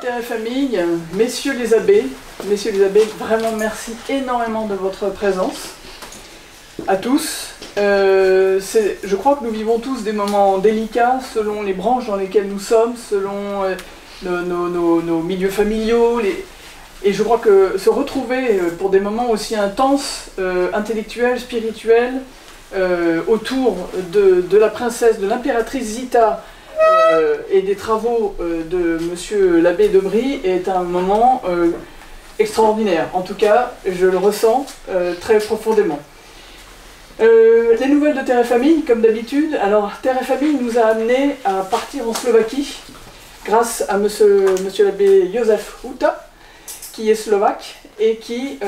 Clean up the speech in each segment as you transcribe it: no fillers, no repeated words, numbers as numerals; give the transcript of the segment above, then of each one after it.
Terre et Famille, messieurs les abbés, vraiment merci énormément de votre présence à tous. Je crois que nous vivons tous des moments délicats selon les branches dans lesquelles nous sommes, selon nos milieux familiaux, et je crois que se retrouver pour des moments aussi intenses, intellectuels, spirituels, autour de la princesse, de l'impératrice Zita, et des travaux de monsieur l'abbé de Brie est un moment extraordinaire. En tout cas, je le ressens très profondément. Les nouvelles de Terre et Famille, comme d'habitude. Alors, Terre et Famille nous a amenés à partir en Slovaquie grâce à monsieur l'abbé Josef Huta, qui est slovaque et qui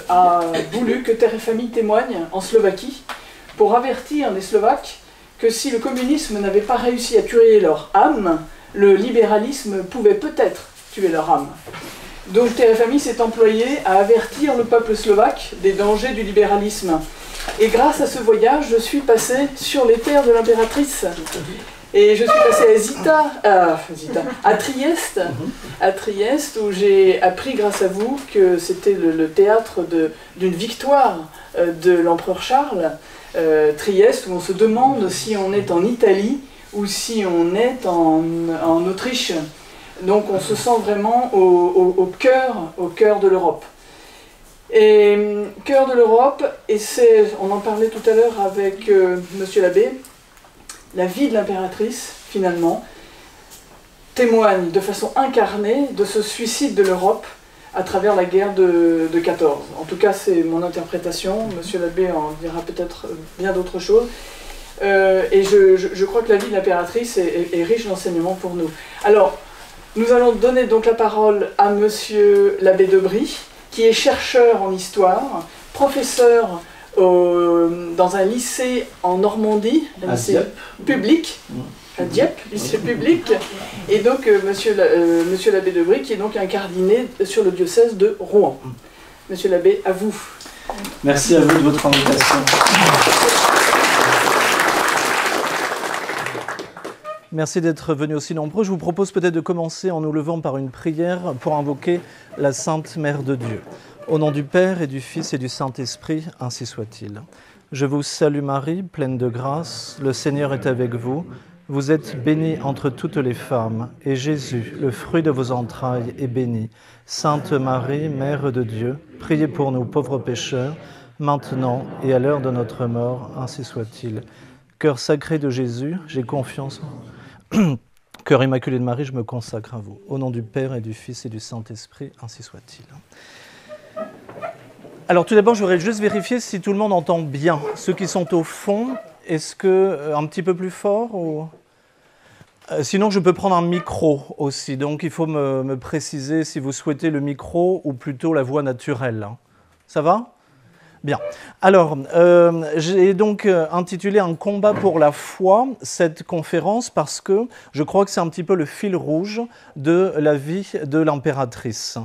a voulu que Terre et Famille témoigne en Slovaquie pour avertir les Slovaques que si le communisme n'avait pas réussi à tuer leur âme, le libéralisme pouvait peut-être tuer leur âme. Donc Terre et Famille s'est employé à avertir le peuple slovaque des dangers du libéralisme. Et grâce à ce voyage, je suis passé sur les terres de l'impératrice. Et je suis passé à Trieste, où j'ai appris grâce à vous que c'était le théâtre d'une victoire de l'empereur Charles. Trieste, où on se demande si on est en Italie ou si on est en Autriche. Donc on se sent vraiment au cœur de l'Europe. Et cœur de l'Europe, et on en parlait tout à l'heure avec monsieur l'abbé, la vie de l'impératrice, finalement, témoigne de façon incarnée de ce suicide de l'Europe à travers la guerre de 14. En tout cas, c'est mon interprétation. Monsieur l'abbé en dira peut-être bien d'autres choses. Et je crois que la vie de l'impératrice est riche d'enseignements pour nous. Alors, nous allons donner donc la parole à monsieur l'abbé de Brie, qui est chercheur en histoire, professeur dans un lycée en Normandie, un lycée public. À Dieppe, lycée public, et donc monsieur l'abbé de Brie, qui est donc incardiné sur le diocèse de Rouen. Monsieur l'abbé, à vous. Merci à vous de votre invitation. Merci d'être venus aussi nombreux. Je vous propose peut-être de commencer en nous levant par une prière pour invoquer la Sainte Mère de Dieu. Au nom du Père et du Fils et du Saint-Esprit, ainsi soit-il. Je vous salue Marie, pleine de grâce, le Seigneur est avec vous. Vous êtes bénie entre toutes les femmes, et Jésus, le fruit de vos entrailles, est béni. Sainte Marie, Mère de Dieu, priez pour nous pauvres pécheurs, maintenant et à l'heure de notre mort, ainsi soit-il. Cœur sacré de Jésus, j'ai confiance. Cœur immaculé de Marie, je me consacre à vous. Au nom du Père et du Fils et du Saint-Esprit, ainsi soit-il. Alors tout d'abord, je voudrais juste vérifier si tout le monde entend bien. Ceux qui sont au fond, est-ce que un petit peu plus fort ou... Sinon, je peux prendre un micro aussi. Donc, il faut me préciser si vous souhaitez le micro ou plutôt la voix naturelle. Ça va ? Bien. Alors, j'ai donc intitulé « Un combat pour la foi » cette conférence parce que je crois que c'est un petit peu le fil rouge de la vie de l'impératrice.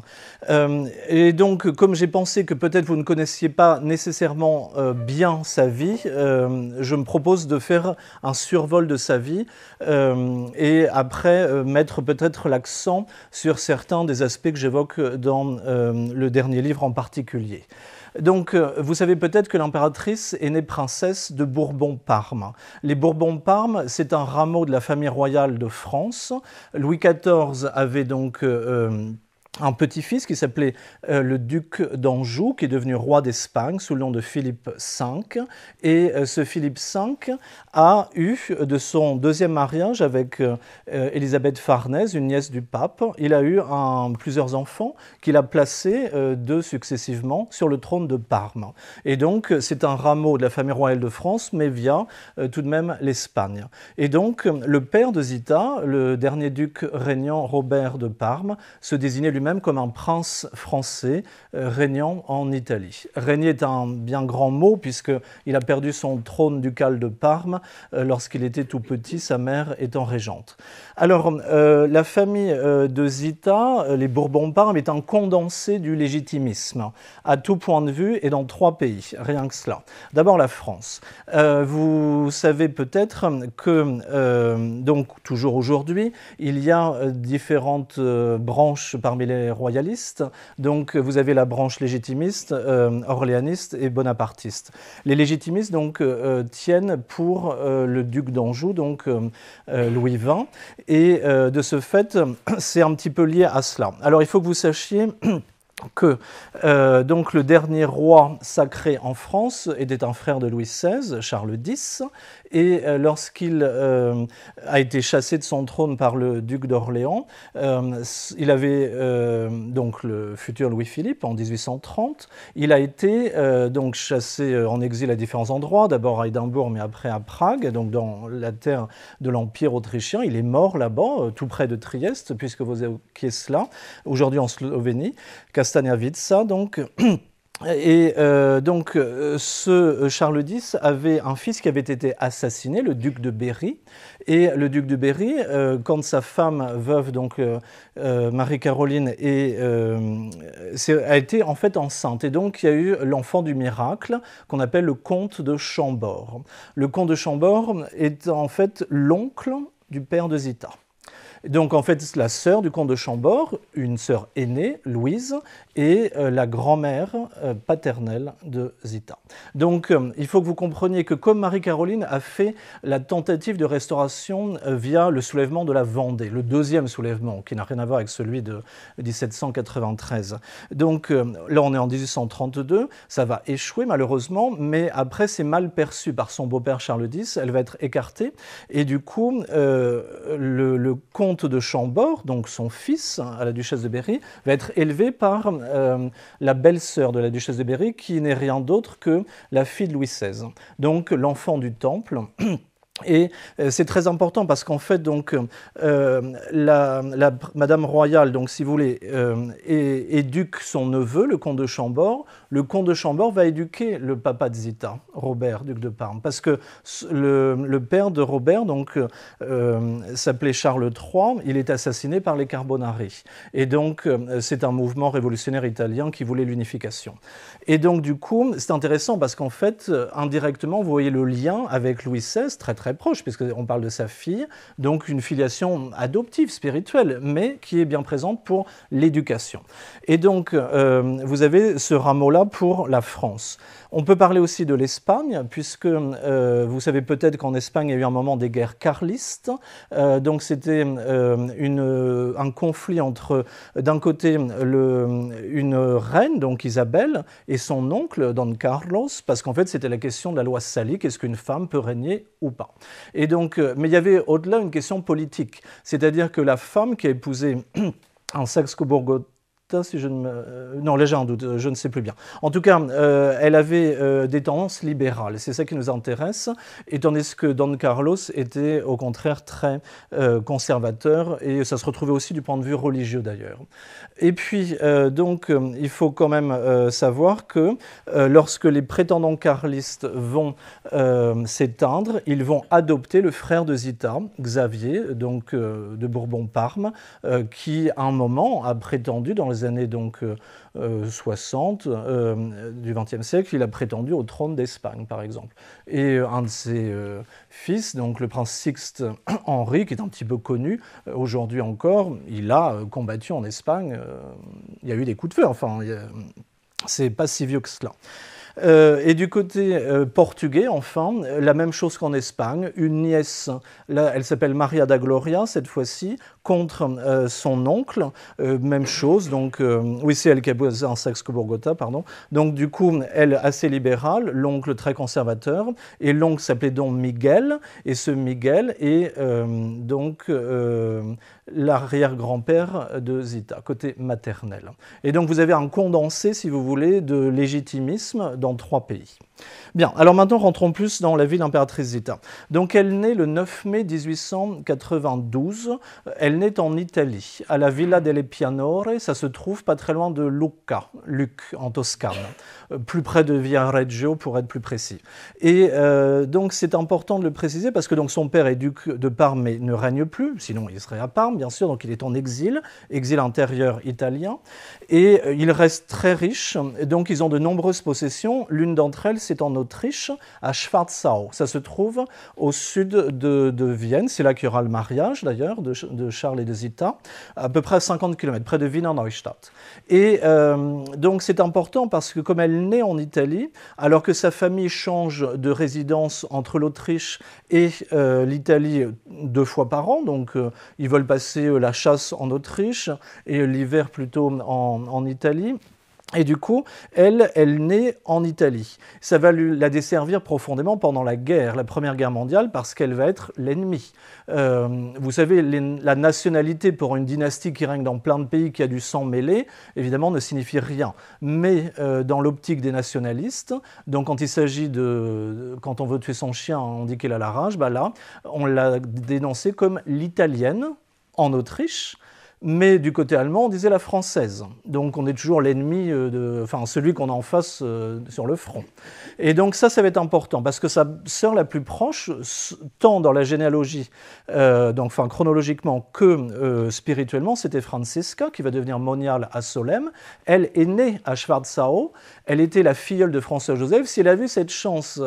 Et donc, comme j'ai pensé que peut-être vous ne connaissiez pas nécessairement bien sa vie, je me propose de faire un survol de sa vie et après mettre peut-être l'accent sur certains des aspects que j'évoque dans le dernier livre en particulier. Donc, vous savez peut-être que l'impératrice est née princesse de Bourbon-Parme. Les Bourbon-Parme, c'est un rameau de la famille royale de France. Louis XIV avait donc un petit-fils qui s'appelait le duc d'Anjou, qui est devenu roi d'Espagne sous le nom de Philippe V. Et ce Philippe V a eu, de son deuxième mariage avec Élisabeth Farnèse, une nièce du pape, il a eu plusieurs enfants qu'il a placés deux successivement sur le trône de Parme. Et donc, c'est un rameau de la famille royale de France, mais via tout de même l'Espagne. Et donc, le père de Zita, le dernier duc régnant Robert de Parme, se désignait lui-même lui-même comme un prince français régnant en Italie. Régner est un bien grand mot puisqu'il a perdu son trône ducal de Parme lorsqu'il était tout petit, sa mère étant régente. Alors, la famille de Zita, les Bourbons-Parme, est un condensé du légitimisme, à tout point de vue et dans 3 pays, rien que cela. D'abord la France. Vous savez peut-être que, donc toujours aujourd'hui, il y a différentes branches parmi les royalistes. Donc vous avez la branche légitimiste, orléaniste et bonapartiste. Les légitimistes donc tiennent pour le duc d'Anjou, donc Louis XX, et de ce fait, c'est un petit peu lié à cela. Alors il faut que vous sachiez que donc le dernier roi sacré en France était un frère de Louis XVI, Charles X, et lorsqu'il a été chassé de son trône par le duc d'Orléans, il avait donc le futur Louis-Philippe en 1830, il a été donc chassé en exil à différents endroits, d'abord à Édimbourg mais après à Prague, donc dans la terre de l'Empire autrichien. Il est mort là-bas, tout près de Trieste, puisque vous évoquiez cela, aujourd'hui en Slovénie, Kastaňavica, donc. Et donc, ce Charles X avait un fils qui avait été assassiné, le duc de Berry. Et le duc de Berry, quand sa femme veuve, donc Marie-Caroline, a été en fait enceinte. Et donc, il y a eu l'enfant du miracle qu'on appelle le comte de Chambord. Le comte de Chambord est en fait l'oncle du père de Zita. Donc en fait, la sœur du comte de Chambord, une sœur aînée, Louise, et la grand-mère paternelle de Zita. Donc il faut que vous compreniez que comme Marie-Caroline a fait la tentative de restauration via le soulèvement de la Vendée, le deuxième soulèvement, qui n'a rien à voir avec celui de 1793. Donc là, on est en 1832, ça va échouer malheureusement, mais après c'est mal perçu par son beau-père Charles X, elle va être écartée, et du coup, le comte de Chambord, donc son fils à la duchesse de Berry, va être élevé par la belle-sœur de la duchesse de Berry, qui n'est rien d'autre que la fille de Louis XVI, donc l'enfant du Temple. Et c'est très important parce qu'en fait, donc, Madame Royale, donc, si vous voulez, éduque son neveu, le comte de Chambord. Le comte de Chambord va éduquer le papa de Zita, Robert, duc de Parme, parce que le père de Robert, donc, s'appelait Charles III. Il est assassiné par les Carbonari. Et donc, c'est un mouvement révolutionnaire italien qui voulait l'unification. Et donc, du coup, c'est intéressant parce qu'en fait, indirectement, vous voyez le lien avec Louis XVI, très proche, puisqu'on parle de sa fille, donc une filiation adoptive, spirituelle, mais qui est bien présente pour l'éducation. Et donc, vous avez ce rameau-là pour la France. On peut parler aussi de l'Espagne, puisque vous savez peut-être qu'en Espagne, il y a eu un moment des guerres carlistes. Donc c'était un conflit entre, d'un côté, une reine, donc Isabelle, et son oncle, Don Carlos, parce qu'en fait, c'était la question de la loi salique, est-ce qu'une femme peut régner ou pas. Et donc, mais il y avait au-delà une question politique, c'est-à-dire que la femme qui a épousé un Saxe-Cobourg-Gotha, si je ne me... Non, là j'ai un doute, je ne sais plus bien. En tout cas, elle avait des tendances libérales, c'est ça qui nous intéresse, et tandis que Don Carlos était au contraire très conservateur, et ça se retrouvait aussi du point de vue religieux d'ailleurs. Et puis, donc, il faut quand même savoir que lorsque les prétendants carlistes vont s'éteindre, ils vont adopter le frère de Zita, Xavier, donc de Bourbon-Parme, qui à un moment a prétendu dans les années donc, 60 du XXe siècle, il a prétendu au trône d'Espagne, par exemple. Et un de ses fils, donc le prince Sixte Henri, qui est un petit peu connu aujourd'hui encore, il a combattu en Espagne. Il y a eu des coups de feu, enfin, c'est pas si vieux que cela. Et du côté portugais, enfin, la même chose qu'en Espagne, une nièce, là, elle s'appelle Maria da Gloria, cette fois-ci, contre son oncle, même chose, donc, oui, c'est elle qui a posé un Saxe-Cobourg-Gotha, pardon, donc du coup, elle assez libérale, l'oncle très conservateur, et l'oncle s'appelait donc Miguel, et ce Miguel est donc l'arrière-grand-père de Zita, côté maternel. Et donc vous avez un condensé, si vous voulez, de légitimisme dans 3 pays. Bien, alors maintenant rentrons plus dans la vie de l'impératrice Zita. Donc elle naît le 9 mai 1892, elle naît en Italie, à la Villa delle Pianore, ça se trouve pas très loin de Lucca, en Toscane, plus près de Viareggio pour être plus précis. Et donc c'est important de le préciser parce que donc, son père est duc de Parme mais ne règne plus, sinon il serait à Parme bien sûr, donc il est en exil intérieur italien, et il reste très riche, donc ils ont de nombreuses possessions, l'une d'entre elles c'est en Autriche, à Schwarzau. Ça se trouve au sud de Vienne. C'est là qu'il y aura le mariage, d'ailleurs, de Charles et de Zita, à peu près à 50 km, près de Wiener Neustadt. Et donc, c'est important parce que comme elle naît en Italie, alors que sa famille change de résidence entre l'Autriche et l'Italie 2 fois par an, donc ils veulent passer la chasse en Autriche et l'hiver plutôt en Italie. Et du coup, elle naît en Italie. Ça va la desservir profondément pendant la guerre, la Première Guerre mondiale, parce qu'elle va être l'ennemi. Vous savez, la nationalité pour une dynastie qui règne dans plein de pays, qui a du sang mêlé, évidemment, ne signifie rien. Mais dans l'optique des nationalistes, donc quand il s'agit quand on veut tuer son chien, on dit qu'elle a la rage, bah là, on l'a dénoncée comme l'italienne en Autriche. Mais du côté allemand, on disait la française. Donc on est toujours l'ennemi, celui qu'on a en face sur le front. Et donc ça va être important, parce que sa sœur la plus proche, tant dans la généalogie, chronologiquement que spirituellement, c'était Franziska, qui va devenir moniale à Solesmes. Elle est née à Schwarzau, elle était la filleule de François-Joseph. Si elle avait eu cette chance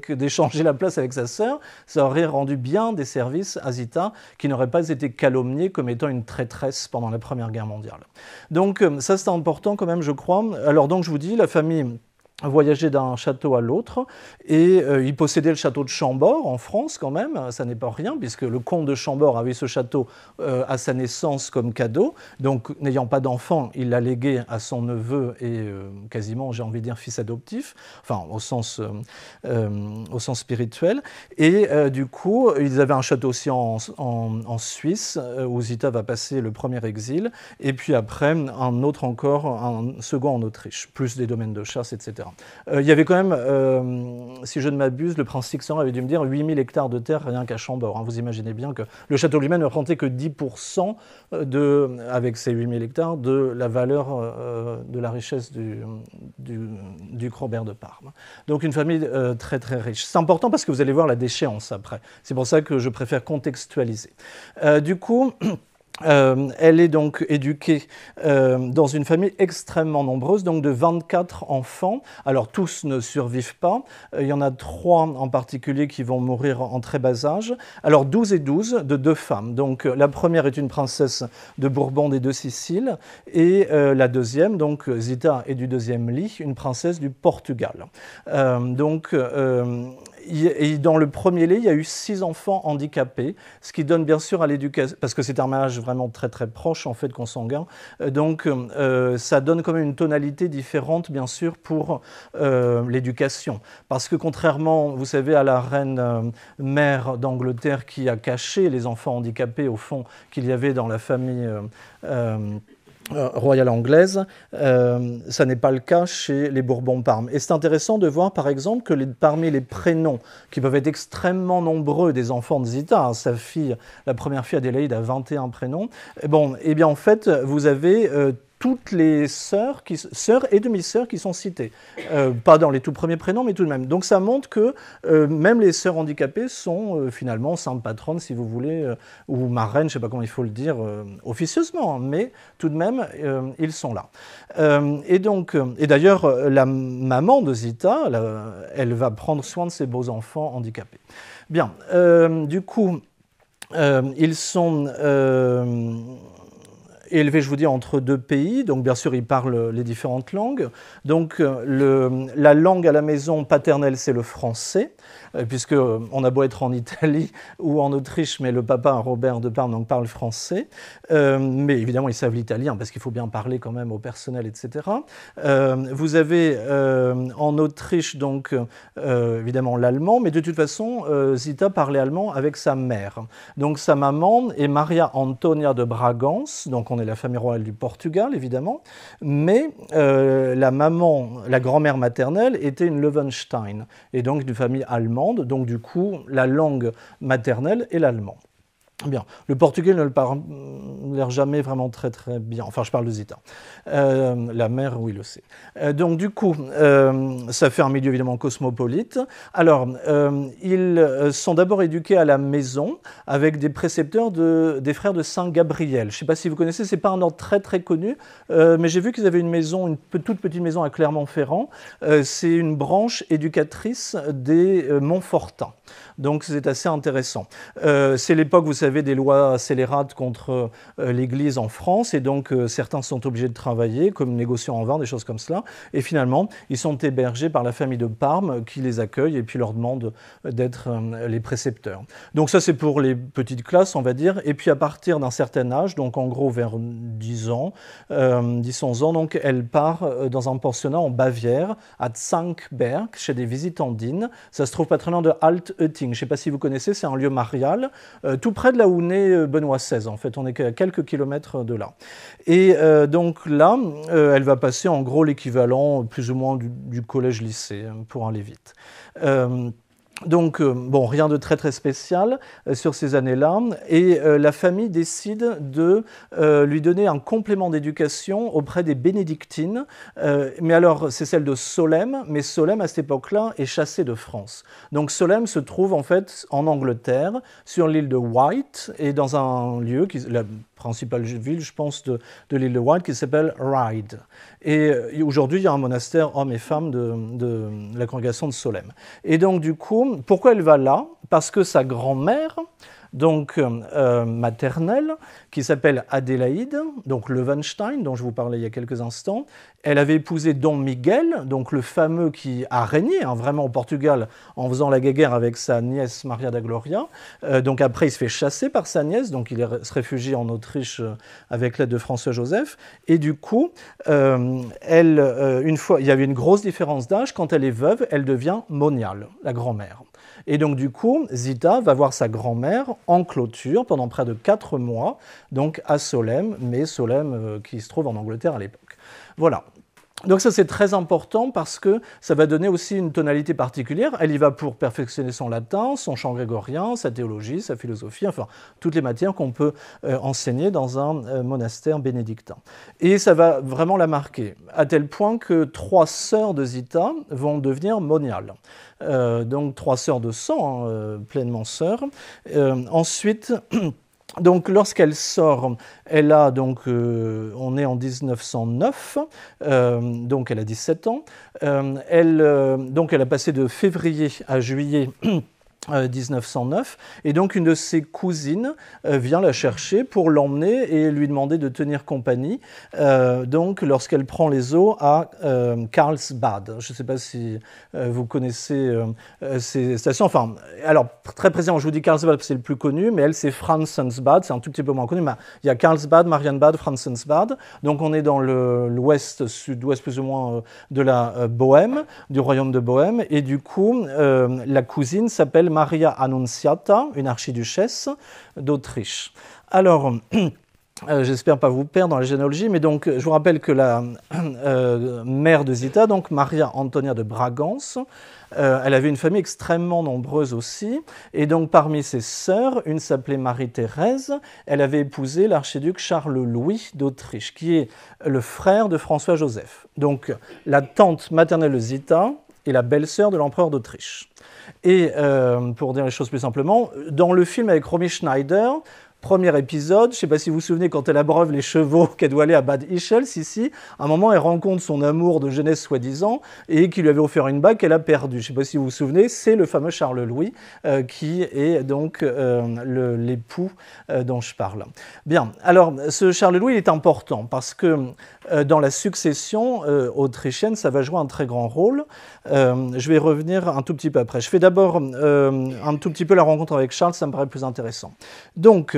d'échanger la place avec sa sœur, ça aurait rendu bien des services à Zita, qui n'aurait pas été calomniée comme étant une traîtresse pendant la Première Guerre mondiale. Donc ça c'est important quand même, je crois. Alors donc je vous dis, la famille voyageait d'un château à l'autre, et il possédait le château de Chambord en France quand même, ça n'est pas rien, puisque le comte de Chambord avait ce château à sa naissance comme cadeau, donc n'ayant pas d'enfant, il l'a légué à son neveu et quasiment, j'ai envie de dire, fils adoptif, enfin au sens spirituel, et du coup, ils avaient un château aussi en Suisse, où Zita va passer le premier exil, et puis après, un second en Autriche, plus des domaines de chasse, etc. Il y avait quand même, si je ne m'abuse, le prince Sixten avait dû me dire 8000 hectares de terre rien qu'à Chambord. Hein. Vous imaginez bien que le château lui-même ne représentait que 10% avec ses 8000 hectares, de la valeur de la richesse du Robert de Parme. Donc une famille très très riche. C'est important parce que vous allez voir la déchéance après. C'est pour ça que je préfère contextualiser. Du coup... elle est donc éduquée dans une famille extrêmement nombreuse, donc de 24 enfants. Alors tous ne survivent pas, il y en a 3 en particulier qui vont mourir en très bas âge. Alors 12 et 12 de 2 femmes, donc la première est une princesse de Bourbon des 2 Siciles, et la deuxième, donc Zita est du 2e lit, une princesse du Portugal. Et dans le premier lit, il y a eu 6 enfants handicapés, ce qui donne bien sûr à l'éducation, parce que c'est un mariage vraiment très très proche en fait consanguin, donc ça donne quand même une tonalité différente bien sûr pour l'éducation, parce que contrairement, vous savez, à la reine mère d'Angleterre qui a caché les enfants handicapés au fond qu'il y avait dans la famille royale anglaise, ça n'est pas le cas chez les Bourbons-Parme. Et c'est intéressant de voir par exemple que parmi les prénoms qui peuvent être extrêmement nombreux des enfants de Zita, hein, sa fille, la première fille Adélaïde a 21 prénoms, et bien en fait vous avez toutes les sœurs et demi-sœurs qui sont citées. Pas dans les tout premiers prénoms, mais tout de même. Donc ça montre que même les sœurs handicapées sont finalement saintes patronnes, si vous voulez, ou marraines, je ne sais pas comment il faut le dire officieusement, mais tout de même, ils sont là. Et d'ailleurs, la maman de Zita, elle va prendre soin de ses beaux enfants handicapés. Bien, du coup, ils sont... élevé, je vous dis, entre deux pays. Donc, bien sûr, il parle les différentes langues. Donc, la langue à la maison paternelle, c'est le français, puisqu'on a beau être en Italie ou en Autriche, mais le papa, Robert de Parme, donc, parle français. Mais évidemment, ils savent l'italien, parce qu'il faut bien parler quand même au personnel, etc. Vous avez en Autriche, donc, évidemment, l'allemand, mais de toute façon, Zita parlait allemand avec sa mère. Donc, sa maman est Maria Antonia de Bragance, donc on est la famille royale du Portugal, évidemment, mais la grand-mère maternelle était une Löwenstein, et donc d'une famille allemande, donc du coup, la langue maternelle est l'allemand. Bien, le portugais ne le parle jamais vraiment très très bien, enfin je parle de Zita. La mère, oui, le sait. Donc du coup, ça fait un milieu évidemment cosmopolite. Alors, ils sont d'abord éduqués à la maison avec des précepteurs des frères de Saint-Gabriel. Je ne sais pas si vous connaissez, ce n'est pas un ordre très très connu, mais j'ai vu qu'ils avaient une maison, une toute petite maison à Clermont-Ferrand. C'est une branche éducatrice des Montfortins. Donc c'est assez intéressant. C'est l'époque, vous savez, des lois scélérates contre l'Église en France, et donc certains sont obligés de travailler comme négociants en vin, des choses comme cela, et finalement ils sont hébergés par la famille de Parme qui les accueille et puis leur demande d'être les précepteurs. Donc ça c'est pour les petites classes, on va dire, et puis à partir d'un certain âge, donc en gros vers 10 ans, 10-11 ans, donc elle part dans un pensionnat en Bavière, à Zankberg, chez des visitandines. Ça se trouve pas très loin de Altötting. Je ne sais pas si vous connaissez, c'est un lieu marial, tout près de là où naît Benoît XVI. En fait, on est à quelques kilomètres de là. Et donc là, elle va passer en gros l'équivalent plus ou moins du collège-lycée, pour aller vite. Donc, bon, rien de très très spécial sur ces années-là, et la famille décide de lui donner un complément d'éducation auprès des bénédictines, mais alors c'est celle de Solesmes, mais Solesmes à cette époque-là est chassé de France. Donc Solesmes se trouve en fait en Angleterre, sur l'île de Wight, et dans un lieu, la principale ville, je pense, de l'île de Wight, qui s'appelle Ryde. Et aujourd'hui, il y a un monastère hommes et femmes de la congrégation de Solesmes. Et donc, du coup, pourquoi elle va là? Parce que sa grand-mère, donc maternelle, qui s'appelle Adélaïde, donc Löwenstein, dont je vous parlais il y a quelques instants, elle avait épousé Dom Miguel, donc le fameux qui a régné vraiment au Portugal en faisant la guerre avec sa nièce Maria da Gloria. Donc après, il se fait chasser par sa nièce, donc il se réfugie en Autriche avec l'aide de François-Joseph. Et du coup, une fois, il y avait une grosse différence d'âge. Quand elle est veuve, elle devient moniale, la grand-mère. Et donc du coup, Zita va voir sa grand-mère en clôture pendant près de 4 mois, donc à Solesmes, mais Solesmes qui se trouve en Angleterre à l'époque. Voilà. Donc ça c'est très important parce que ça va donner aussi une tonalité particulière. Elle y va pour perfectionner son latin, son chant grégorien, sa théologie, sa philosophie, enfin toutes les matières qu'on peut enseigner dans un monastère bénédictin. Et ça va vraiment la marquer, à tel point que 3 sœurs de Zita vont devenir moniales. Donc 3 sœurs de sang, pleinement sœurs. Ensuite... Donc, lorsqu'elle sort, elle a, donc, on est en 1909, donc elle a 17 ans. Donc, elle a passé de février à juillet 1909, et donc une de ses cousines vient la chercher pour l'emmener et lui demander de tenir compagnie, donc lorsqu'elle prend les eaux à Carlsbad. Je ne sais pas si vous connaissez ces stations, enfin, alors très précisément, je vous dis Carlsbad, c'est le plus connu, mais elle c'est Franzensbad, c'est un tout petit peu moins connu, mais il y a Carlsbad, Marienbad, Franzensbad, donc on est dans l'ouest, sud-ouest plus ou moins de la Bohème, du royaume de Bohème, et du coup, la cousine s'appelle Maria Annunziata, une archiduchesse d'Autriche. Alors, j'espère pas vous perdre dans la généalogie, mais donc je vous rappelle que la mère de Zita, donc Maria Antonia de Bragance, elle avait une famille extrêmement nombreuse aussi, et donc parmi ses sœurs, une s'appelait Marie-Thérèse, elle avait épousé l'archiduc Charles-Louis d'Autriche, qui est le frère de François-Joseph. Donc la tante maternelle de Zita est la belle-sœur de l'empereur d'Autriche. Et pour dire les choses plus simplement, dans le film avec Romy Schneider, Premier épisode, je ne sais pas si vous vous souvenez, quand elle abreuve les chevaux qu'elle doit aller à Bad Ischl, ici, à un moment, elle rencontre son amour de jeunesse soi-disant et qui lui avait offert une bague qu'elle a perdue. Je ne sais pas si vous vous souvenez, c'est le fameux Charles Louis qui est donc l'époux dont je parle. Bien, alors ce Charles Louis est important parce que dans la succession autrichienne, ça va jouer un très grand rôle. Je vais revenir un tout petit peu après. Je fais d'abord un tout petit peu la rencontre avec Charles, ça me paraît plus intéressant. Donc,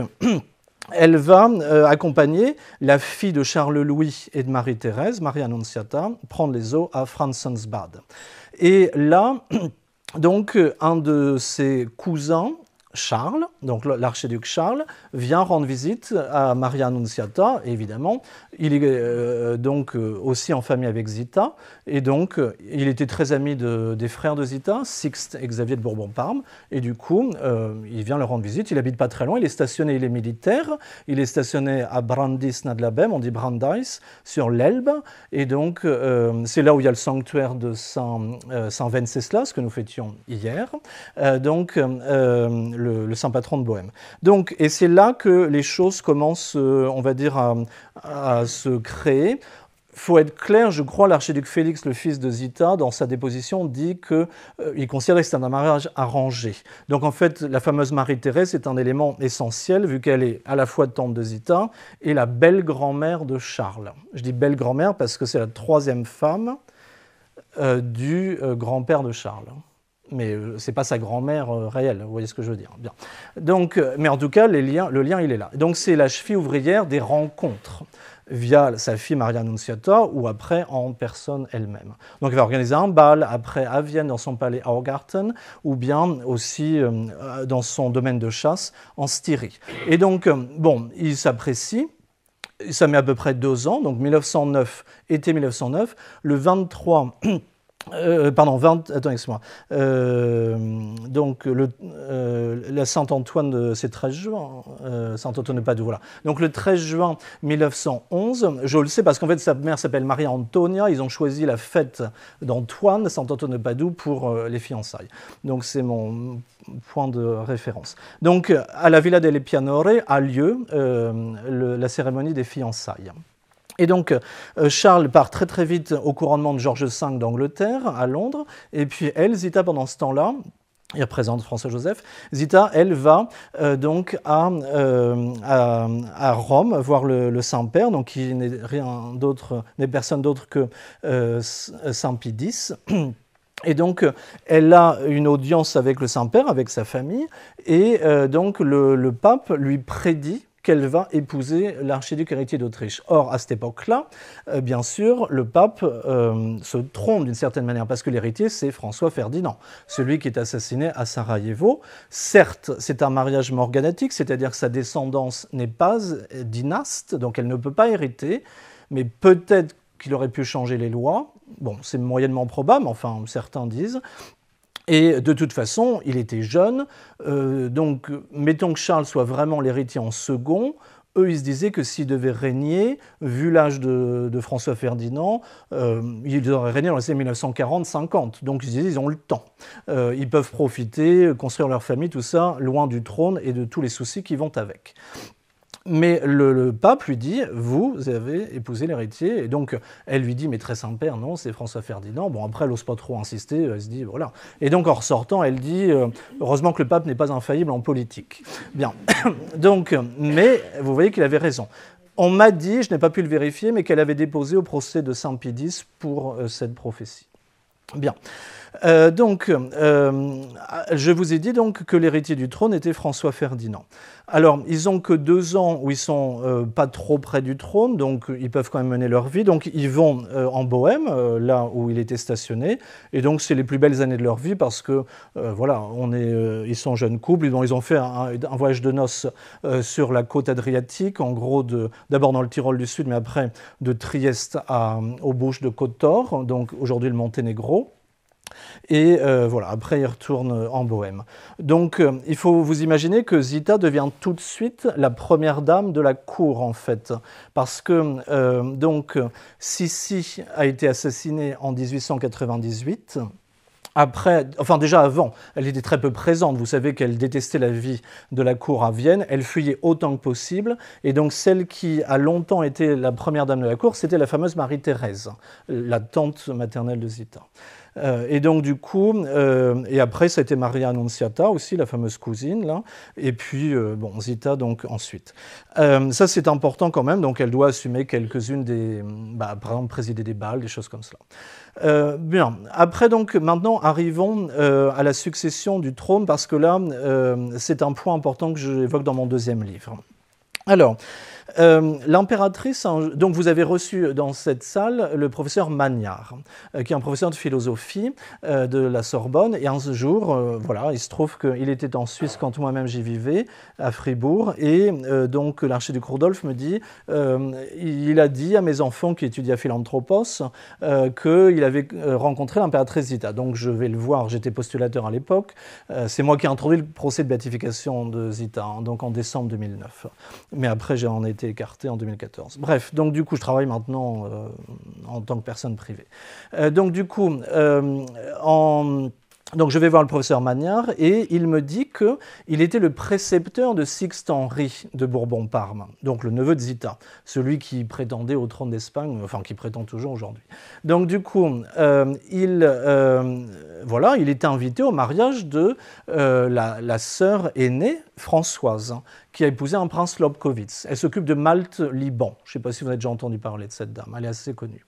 elle va accompagner la fille de Charles Louis et de Marie-Thérèse, Marie Annunziata, prendre les eaux à Franzensbad. Et là, donc, un de ses cousins, Charles, donc l'archiduc Charles, vient rendre visite à Maria Annunziata, évidemment. Il est donc aussi en famille avec Zita, et donc il était très ami des frères de Zita, Sixte et Xavier de Bourbon-Parme, et du coup, il vient leur rendre visite. Il habite pas très loin, il est stationné, il est militaire, il est stationné à Brandis nad Labem, on dit Brandeis, sur l'Elbe, et donc c'est là où il y a le sanctuaire de Saint Wenceslas, que nous fêtions hier, donc le saint patron de Bohême. Donc, et c'est là que les choses commencent, on va dire, à se créer. Il faut être clair, je crois, l'archiduc Félix, le fils de Zita, dans sa déposition, dit qu'il considérait que c'était un mariage arrangé. Donc en fait, la fameuse Marie-Thérèse est un élément essentiel, vu qu'elle est à la fois tante de Zita et la belle-grand-mère de Charles. Je dis belle-grand-mère parce que c'est la troisième femme du grand-père de Charles. Mais ce n'est pas sa grand-mère réelle, vous voyez ce que je veux dire. Bien. Donc, mais en tout cas, le lien, il est là. Donc c'est la cheville ouvrière des rencontres, via sa fille Maria Annunziata, ou après en personne elle-même. Donc elle va organiser un bal, après à Vienne, dans son palais Augarten, ou bien aussi dans son domaine de chasse, en Styrie. Et donc, bon, il s'apprécie. Ça met à peu près 2 ans, donc 1909, été 1909, le 23... excuse-moi. Donc, la Saint-Antoine, c'est 13 juin, Saint-Antoine de Padoue, voilà. Donc, le 13 juin 1911, je le sais parce qu'en fait, sa mère s'appelle Maria-Antonia, ils ont choisi la fête d'Antoine, Saint-Antoine de Padoue, pour les fiançailles. Donc, c'est mon point de référence. Donc, à la Villa delle Pianore a lieu la cérémonie des fiançailles. Et donc, Charles part très très vite au couronnement de George V d'Angleterre, à Londres, et puis elle, Zita, pendant ce temps-là, il représente François-Joseph, Zita, elle va donc à Rome voir le Saint-Père, donc qui n'est personne d'autre que Saint Pie X. Et donc, elle a une audience avec le Saint-Père, avec sa famille, et donc le pape lui prédit qu'elle va épouser l'archiduc héritier d'Autriche. Or, à cette époque-là, bien sûr, le pape se trompe d'une certaine manière, parce que l'héritier, c'est François Ferdinand, celui qui est assassiné à Sarajevo. Certes, c'est un mariage morganatique, c'est-à-dire que sa descendance n'est pas dynaste, donc elle ne peut pas hériter, mais peut-être qu'il aurait pu changer les lois. Bon, c'est moyennement probable, enfin, certains disent. Et de toute façon, il était jeune, donc mettons que Charles soit vraiment l'héritier en second, eux ils se disaient que s'ils devaient régner, vu l'âge de François Ferdinand, ils auraient régné dans les années 1940-50, donc ils se disaient ils ont le temps. Ils peuvent profiter, construire leur famille, tout ça, loin du trône et de tous les soucis qui vont avec. Mais le pape lui dit, vous avez épousé l'héritier, et donc elle lui dit, mais très Saint-Père, non, c'est François Ferdinand. Bon, après, elle n'ose pas trop insister, elle se dit, voilà. Et donc, en ressortant, elle dit, heureusement que le pape n'est pas infaillible en politique. Bien, donc, mais vous voyez qu'il avait raison. On m'a dit, je n'ai pas pu le vérifier, mais qu'elle avait déposé au procès de Saint Pie X pour cette prophétie. Bien. Je vous ai dit donc que l'héritier du trône était François Ferdinand. Alors, ils n'ont que 2 ans où ils ne sont pas trop près du trône, donc ils peuvent quand même mener leur vie. Donc, ils vont en Bohême, là où il était stationné. Et donc, c'est les plus belles années de leur vie parce que, voilà, ils sont jeunes couples. Ils ont fait un voyage de noces sur la côte adriatique, en gros, d'abord dans le Tyrol du Sud, mais après de Trieste aux Bouches de Côte-d'Or, donc aujourd'hui le Monténégro. Et voilà, après il retourne en Bohême. Donc il faut vous imaginer que Zita devient tout de suite la première dame de la cour en fait, parce que donc Sissi a été assassinée en 1898. Après, enfin déjà avant, elle était très peu présente. Vous savez qu'elle détestait la vie de la cour à Vienne. Elle fuyait autant que possible. Et donc celle qui a longtemps été la première dame de la cour, c'était la fameuse Marie-Thérèse, la tante maternelle de Zita. Et donc du coup, et après ça a été Maria Annunziata aussi, la fameuse cousine là, et puis bon Zita donc ensuite. Ça c'est important quand même, donc elle doit assumer quelques-unes des, par exemple présider des bals, des choses comme cela. Bien, après donc maintenant arrivons à la succession du trône parce que là c'est un point important que j'évoque dans mon deuxième livre. Alors, l'impératrice, donc vous avez reçu dans cette salle le professeur Magnard, qui est un professeur de philosophie de la Sorbonne, et un jour, voilà, il se trouve qu'il était en Suisse quand moi-même j'y vivais, à Fribourg, et donc l'archiduc Rudolf me dit, il a dit à mes enfants qui étudiaient à Philanthropos qu'il avait rencontré l'impératrice Zita, donc je vais le voir, j'étais postulateur à l'époque, c'est moi qui ai introduit le procès de béatification de Zita, hein, donc en décembre 2009. Mais après, j'en ai été écarté en 2014. Bref, donc du coup, je travaille maintenant en tant que personne privée. Donc du coup, donc je vais voir le professeur Magnard et il me dit qu'il était le précepteur de Sixte Henri de Bourbon-Parme, donc le neveu de Zita, celui qui prétendait au trône d'Espagne, enfin qui prétend toujours aujourd'hui. Donc du coup, voilà, il était invité au mariage de la sœur aînée, Françoise, qui a épousé un prince Lobkowitz. Elle s'occupe de Malte-Liban. Je ne sais pas si vous avez déjà entendu parler de cette dame, elle est assez connue.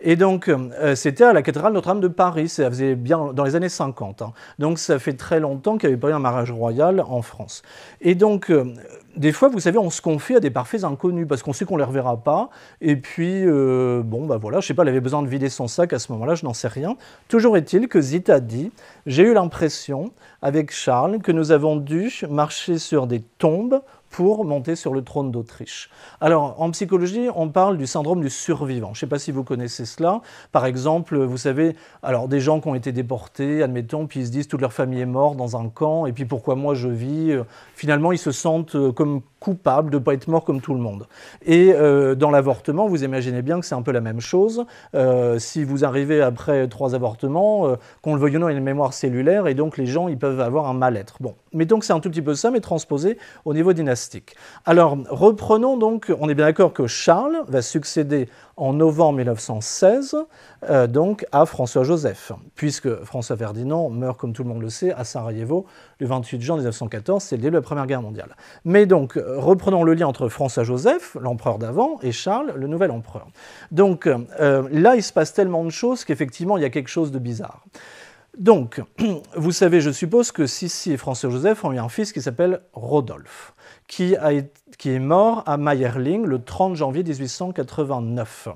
Et donc, c'était à la cathédrale Notre-Dame de Paris, ça faisait bien dans les années 50. Hein. Donc, ça fait très longtemps qu'il n'y avait pas eu un mariage royal en France. Et donc, des fois, vous savez, on se confie à des parfaits inconnus, parce qu'on sait qu'on ne les reverra pas. Et puis, bon, bah voilà, je ne sais pas, elle avait besoin de vider son sac à ce moment-là, je n'en sais rien. Toujours est-il que Zita dit, j'ai eu l'impression, avec Charles, que nous avons dû marcher sur des tombes pour monter sur le trône d'Autriche. Alors, en psychologie, on parle du syndrome du survivant. Je ne sais pas si vous connaissez cela. Par exemple, vous savez, alors des gens qui ont été déportés, admettons, puis ils se disent toute leur famille est morte dans un camp, et puis pourquoi moi je vis? Finalement, ils se sentent comme coupables de ne pas être morts comme tout le monde. Et dans l'avortement, vous imaginez bien que c'est un peu la même chose. Si vous arrivez après 3 avortements, qu'on le veuille ou non, il y a une mémoire cellulaire, et donc les gens, ils peuvent avoir un mal-être. Bon, mettons que c'est un tout petit peu ça, mais transposé au niveau dynastique. Alors, reprenons donc, on est bien d'accord que Charles va succéder en novembre 1916 donc à François-Joseph, puisque François Ferdinand meurt, comme tout le monde le sait, à Sarajevo le 28 juin 1914, c'est le début de la Première Guerre mondiale. Mais donc, reprenons le lien entre François-Joseph, l'empereur d'avant, et Charles, le nouvel empereur. Donc là, il se passe tellement de choses qu'effectivement, il y a quelque chose de bizarre. Donc, vous savez, je suppose que Sissi et François-Joseph ont eu un fils qui s'appelle Rodolphe, qui est mort à Mayerling le 30 janvier 1889.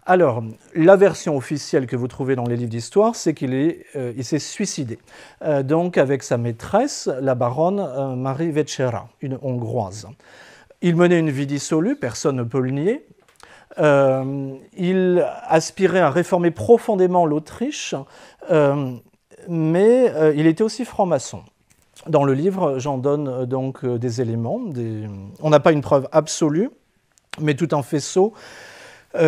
Alors, la version officielle que vous trouvez dans les livres d'histoire, c'est qu'il s'est suicidé, donc avec sa maîtresse, la baronne Marie Vecera, une Hongroise. Il menait une vie dissolue, personne ne peut le nier. Il aspirait à réformer profondément l'Autriche, mais il était aussi franc-maçon. Dans le livre, j'en donne donc des éléments. On n'a pas une preuve absolue, mais tout un faisceau.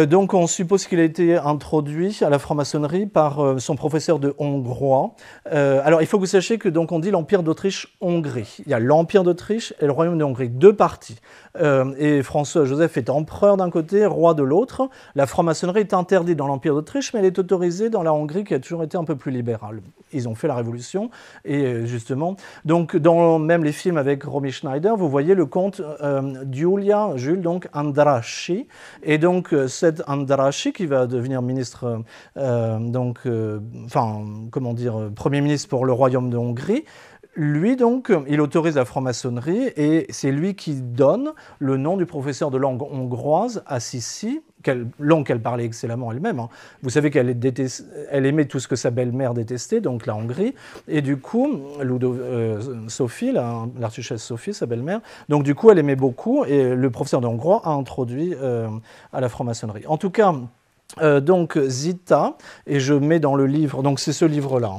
Donc on suppose qu'il a été introduit à la franc-maçonnerie par son professeur de hongrois. Alors il faut que vous sachiez que donc on dit l'Empire d'Autriche-Hongrie. Il y a l'Empire d'Autriche et le Royaume de Hongrie, 2 parties. Et François-Joseph est empereur d'un côté, roi de l'autre. La franc-maçonnerie est interdite dans l'Empire d'Autriche, mais elle est autorisée dans la Hongrie qui a toujours été un peu plus libérale. Ils ont fait la révolution et justement, donc dans même les films avec Romy Schneider, vous voyez le comte Jules donc Andrássy, et donc cet Andrássy qui va devenir ministre, Premier ministre pour le Royaume de Hongrie. Lui, donc, il autorise la franc-maçonnerie et c'est lui qui donne le nom du professeur de langue hongroise à Sissi, langue qu'elle parlait excellemment elle-même. Hein. Vous savez qu'elle aimait tout ce que sa belle-mère détestait, donc la Hongrie. Et du coup, Sophie, l'archiduchesse Sophie, sa belle-mère, donc du coup, elle aimait beaucoup et le professeur de hongrois a introduit à la franc-maçonnerie. En tout cas, Donc Zita, et je mets dans le livre, donc c'est ce livre-là,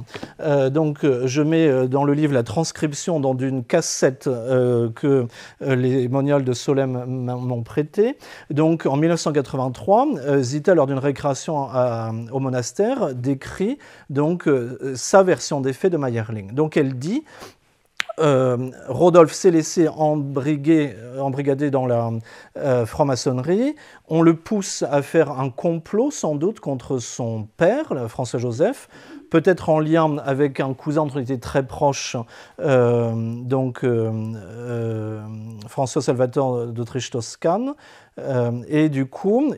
donc je mets dans le livre la transcription dans une cassette que les moniales de Solesmes m'ont prêtée. Donc en 1983, Zita, lors d'une récréation au monastère, décrit donc sa version des faits de Mayerling. Donc elle dit Rodolphe s'est laissé embrigader dans la franc-maçonnerie. On le pousse à faire un complot, sans doute, contre son père, François-Joseph, peut-être en lien avec un cousin dont il était très proche, François Salvatore d'Autriche-Toscane. Et du coup,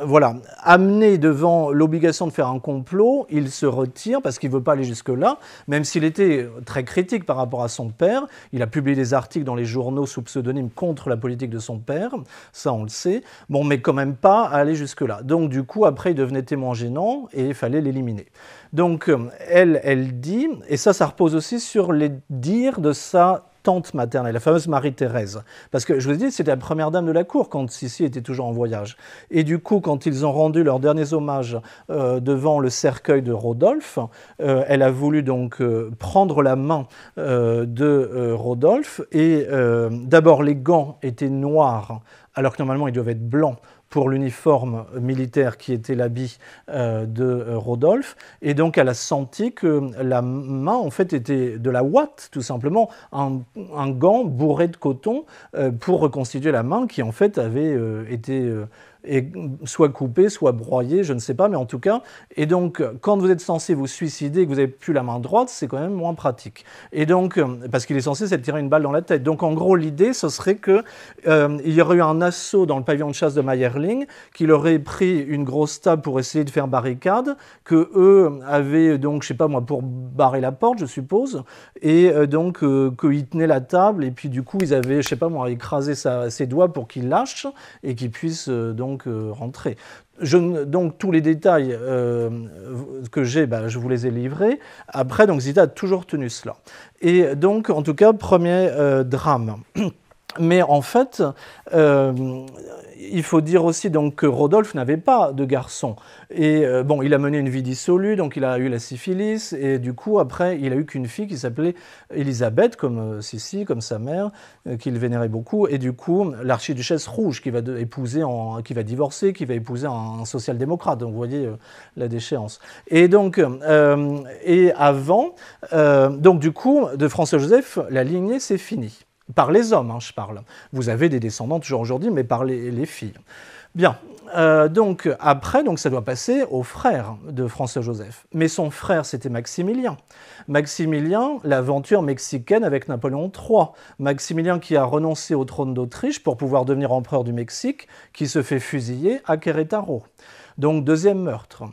voilà, amené devant l'obligation de faire un complot, il se retire parce qu'il ne veut pas aller jusque-là, même s'il était très critique par rapport à son père. Il a publié des articles dans les journaux sous pseudonyme contre la politique de son père, ça on le sait, bon, mais quand même pas à aller jusque-là. Donc du coup, après, il devenait témoin gênant et il fallait l'éliminer. Donc elle dit, et ça repose aussi sur les dires de sa tante maternelle, la fameuse Marie-Thérèse. Parce que, je vous ai dit, c'était la première dame de la cour quand Sissi était toujours en voyage. Et du coup, quand ils ont rendu leurs derniers hommages devant le cercueil de Rodolphe, elle a voulu donc prendre la main de Rodolphe. Et d'abord, les gants étaient noirs, alors que normalement, ils doivent être blancs pour l'uniforme militaire qui était l'habit de Rodolphe. Et donc, elle a senti que la main, en fait, était de la ouate, tout simplement, un gant bourré de coton pour reconstituer la main qui, en fait, avait été soit coupée, soit broyée, je ne sais pas, mais en tout cas. Et donc, quand vous êtes censé vous suicider et que vous n'avez plus la main droite, c'est quand même moins pratique. Et donc, parce qu'il est censé se tirer une balle dans la tête. Donc, en gros, l'idée, ce serait qu'il y aurait eu un assaut dans le pavillon de chasse de Mayerling, qu'il aurait pris une grosse table pour essayer de faire barricade, que eux avaient donc, je sais pas moi, pour barrer la porte, je suppose, et donc qu'ils tenaient la table, et puis du coup, ils avaient, je sais pas moi, écrasé ses doigts pour qu'il lâche, et qu'il puisse donc rentrer. Donc tous les détails que j'ai, je vous les ai livrés. Après, donc Zita a toujours tenu cela. Et donc, en tout cas, premier drame. Mais en fait, il faut dire aussi donc, que Rodolphe n'avait pas de garçon. Et bon, il a mené une vie dissolue, donc il a eu la syphilis, et du coup, après, il a eu qu'une fille qui s'appelait Élisabeth, comme Sissi, comme sa mère, qu'il vénérait beaucoup, et du coup, l'archiduchesse rouge, qui va divorcer, qui va épouser un social-démocrate. Donc, vous voyez la déchéance. Et donc, et avant, donc du coup, de François-Joseph, la lignée, c'est fini. Par les hommes, je parle. Vous avez des descendants toujours aujourd'hui, mais par les filles. Bien, donc après, donc, ça doit passer au frère de François-Joseph. Mais son frère, c'était Maximilien. Maximilien, l'aventure mexicaine avec Napoléon III. Maximilien qui a renoncé au trône d'Autriche pour pouvoir devenir empereur du Mexique, qui se fait fusiller à Querétaro. Donc, deuxième meurtre.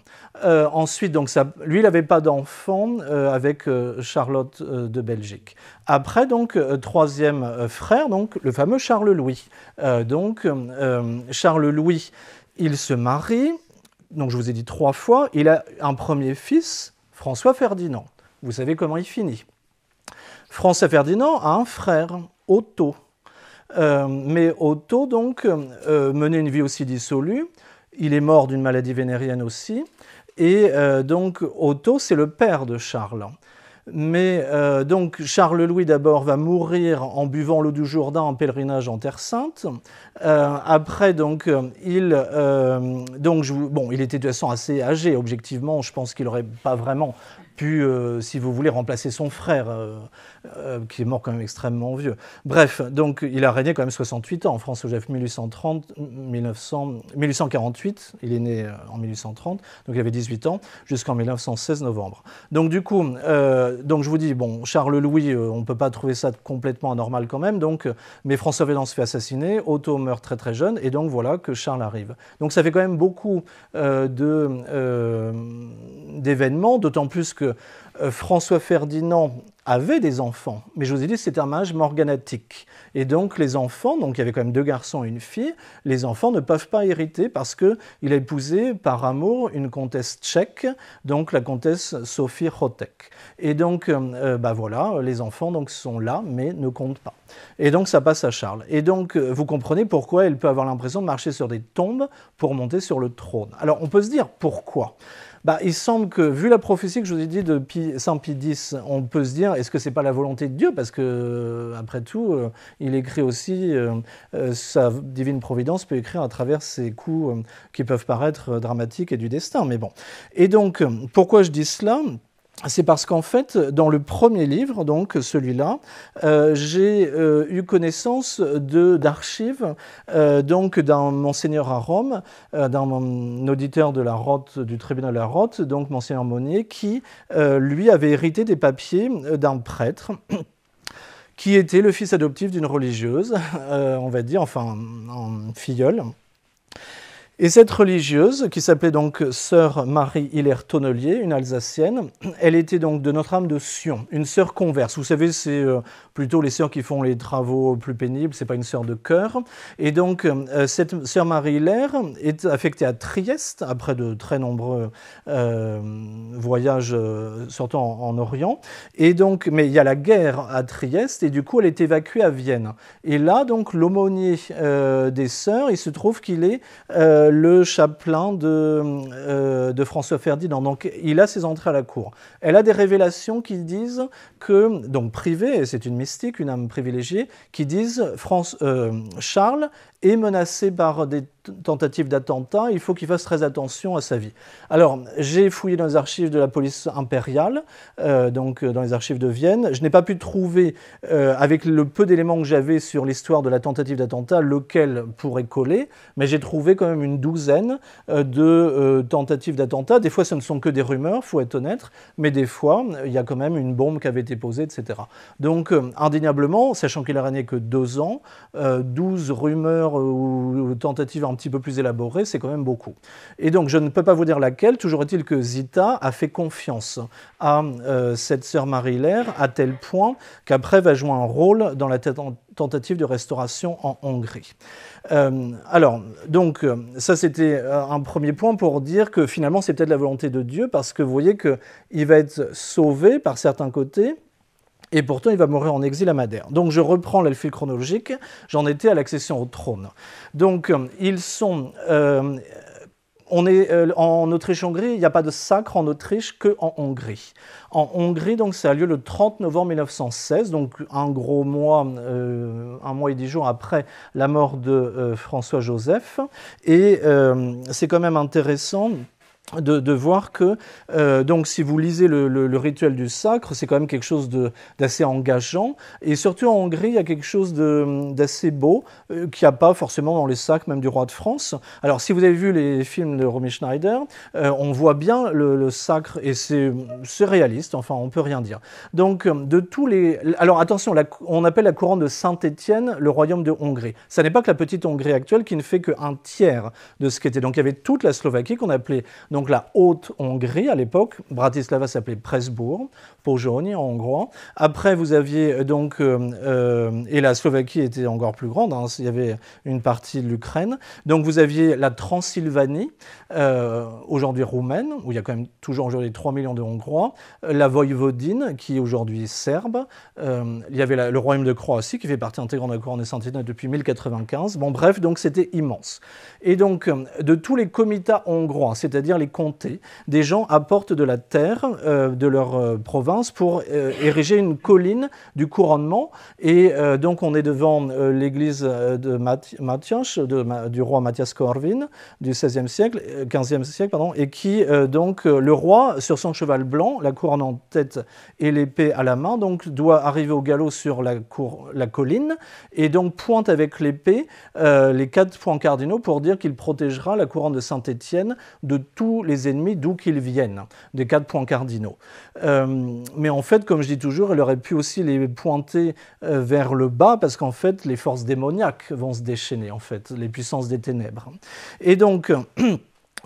Ensuite, donc lui, il n'avait pas d'enfant avec Charlotte de Belgique. Après, donc, troisième frère, donc, le fameux Charles-Louis. Charles-Louis, il se marie, donc je vous ai dit 3 fois, il a un premier fils, François-Ferdinand. Vous savez comment il finit. François-Ferdinand a un frère, Otto. Mais Otto, donc, menait une vie aussi dissolue. Il est mort d'une maladie vénérienne aussi. Et donc, Otto, c'est le père de Charles. Mais donc, Charles-Louis, d'abord, va mourir en buvant l'eau du Jourdain en pèlerinage en Terre Sainte. Après, donc, il était de toute façon assez âgé, objectivement. Je pense qu'il n'aurait pas vraiment pu, si vous voulez, remplacer son frère, qui est mort quand même extrêmement vieux. Bref, donc il a régné quand même 68 ans. François-Joseph, 1848, il est né en 1830, donc il avait 18 ans, jusqu'en 1916 novembre. Donc du coup, donc je vous dis, bon, Charles-Louis, on ne peut pas trouver ça complètement anormal quand même, donc, mais François-Ferdinand se fait assassiner, Otto meurt très très jeune, et donc voilà que Charles arrive. Donc ça fait quand même beaucoup d'événements, d'autant plus que François-Ferdinand avait des enfants. Mais je vous ai dit, c'était un mariage morganatique. Et donc les enfants, donc il y avait quand même 2 garçons et une fille, les enfants ne peuvent pas hériter parce qu'il a épousé par amour une comtesse tchèque, donc la comtesse Sophie Chotek. Et donc, voilà, les enfants donc, sont là, mais ne comptent pas. Et donc ça passe à Charles. Et donc vous comprenez pourquoi elle peut avoir l'impression de marcher sur des tombes pour monter sur le trône. Alors on peut se dire pourquoi ? Il semble que, vu la prophétie que je vous ai dit de Saint Pie X, on peut se dire, est-ce que ce n'est pas la volonté de Dieu? Parce que, après tout, il écrit aussi, sa divine providence peut écrire à travers ces coups qui peuvent paraître dramatiques et du destin. Mais bon. Et donc, pourquoi je dis cela ? C'est parce qu'en fait, dans le premier livre, donc celui-là, j'ai eu connaissance d'archives donc d'un monseigneur à Rome, d'un auditeur de la Rote, du tribunal de la Rote, donc monseigneur Monnier, qui lui avait hérité des papiers d'un prêtre qui était le fils adoptif d'une religieuse, on va dire, enfin, un filleul. Et cette religieuse, qui s'appelait donc sœur Marie-Hilaire Tonnelier, une Alsacienne, elle était donc de Notre-Dame de Sion, une sœur converse. Vous savez, c'est plutôt les sœurs qui font les travaux plus pénibles, c'est pas une sœur de cœur. Et donc, cette sœur Marie-Hilaire est affectée à Trieste, après de très nombreux voyages, surtout en Orient. Et donc, mais il y a la guerre à Trieste, et du coup, elle est évacuée à Vienne. Et là, donc, l'aumônier des sœurs, il se trouve qu'il est le chapelain de François Ferdinand. Donc, il a ses entrées à la cour. Elle a des révélations qui disent que, donc privées, et c'est une mystique, une âme privilégiée, qui disent Charles est menacé par des tentatives d'attentat, il faut qu'il fasse très attention à sa vie. Alors, j'ai fouillé dans les archives de la police impériale, donc dans les archives de Vienne. Je n'ai pas pu trouver, avec le peu d'éléments que j'avais sur l'histoire de la tentative d'attentat, lequel pourrait coller, mais j'ai trouvé quand même une douzaine de tentatives d'attentat. Des fois, ce ne sont que des rumeurs, il faut être honnête, mais des fois, il y a quand même une bombe qui avait été posée, etc. Donc, indéniablement, sachant qu'il a régné que 2 ans, 12 rumeurs ou tentatives un petit peu plus élaborées, c'est quand même beaucoup. Et donc, je ne peux pas vous dire laquelle, toujours est-il que Zita a fait confiance à cette sœur Marie-Hilaire, à tel point qu'après va jouer un rôle dans la tentative de restauration en Hongrie. Alors, donc, ça c'était un premier point pour dire que finalement c'est peut-être la volonté de Dieu, parce que vous voyez qu'il va être sauvé par certains côtés, et pourtant, il va mourir en exil à Madère. Donc, je reprends le fil chronologique. J'en étais à l'accession au trône. Donc, ils sont... on est en Autriche-Hongrie, il n'y a pas de sacre en Autriche qu'en Hongrie. En Hongrie, donc, ça a lieu le 30 novembre 1916, donc un gros mois, 1 mois et 10 jours après la mort de François-Joseph. Et c'est quand même intéressant de voir que, donc si vous lisez le rituel du sacre, c'est quand même quelque chose d'assez engageant, et surtout en Hongrie, il y a quelque chose d'assez beau, qu'il n'y a pas forcément dans les sacres, même du roi de France. Alors si vous avez vu les films de Romy Schneider, on voit bien le sacre, et c'est réaliste, enfin on peut rien dire. Donc de tous les... Alors attention, on appelle la couronne de Saint-Étienne le royaume de Hongrie. Ça n'est pas que la petite Hongrie actuelle qui ne fait qu'un tiers de ce qu'était. Donc il y avait toute la Slovaquie qu'on appelait donc la Haute-Hongrie à l'époque. Bratislava s'appelait Pressbourg, Pozsony en hongrois. Après, vous aviez donc... et la Slovaquie était encore plus grande, hein, il y avait une partie de l'Ukraine. Donc vous aviez la Transylvanie, aujourd'hui roumaine, où il y a quand même toujours aujourd'hui 3 millions de Hongrois. La Voïvodine, qui est aujourd'hui serbe. Il y avait le royaume de Croatie, qui fait partie intégrante de la couronne de Saint-Étienne depuis 1095. Bon bref, donc c'était immense. Et donc, de tous les comitats hongrois, c'est-à-dire les comtés, des gens apportent de la terre de leur province pour ériger une colline du couronnement. Et donc on est devant l'église de Matyas, du roi Matyas Korvin du XVIe siècle, 15e siècle, pardon, et qui donc le roi sur son cheval blanc, la couronne en tête et l'épée à la main, donc doit arriver au galop sur la colline et donc pointe avec l'épée les 4 points cardinaux pour dire qu'il protégera la couronne de Saint-Étienne de tous les ennemis d'où qu'ils viennent, des 4 points cardinaux. Mais en fait, comme je dis toujours, elle aurait pu aussi les pointer vers le bas, parce qu'en fait, les forces démoniaques vont se déchaîner, en fait, les puissances des ténèbres. Et donc...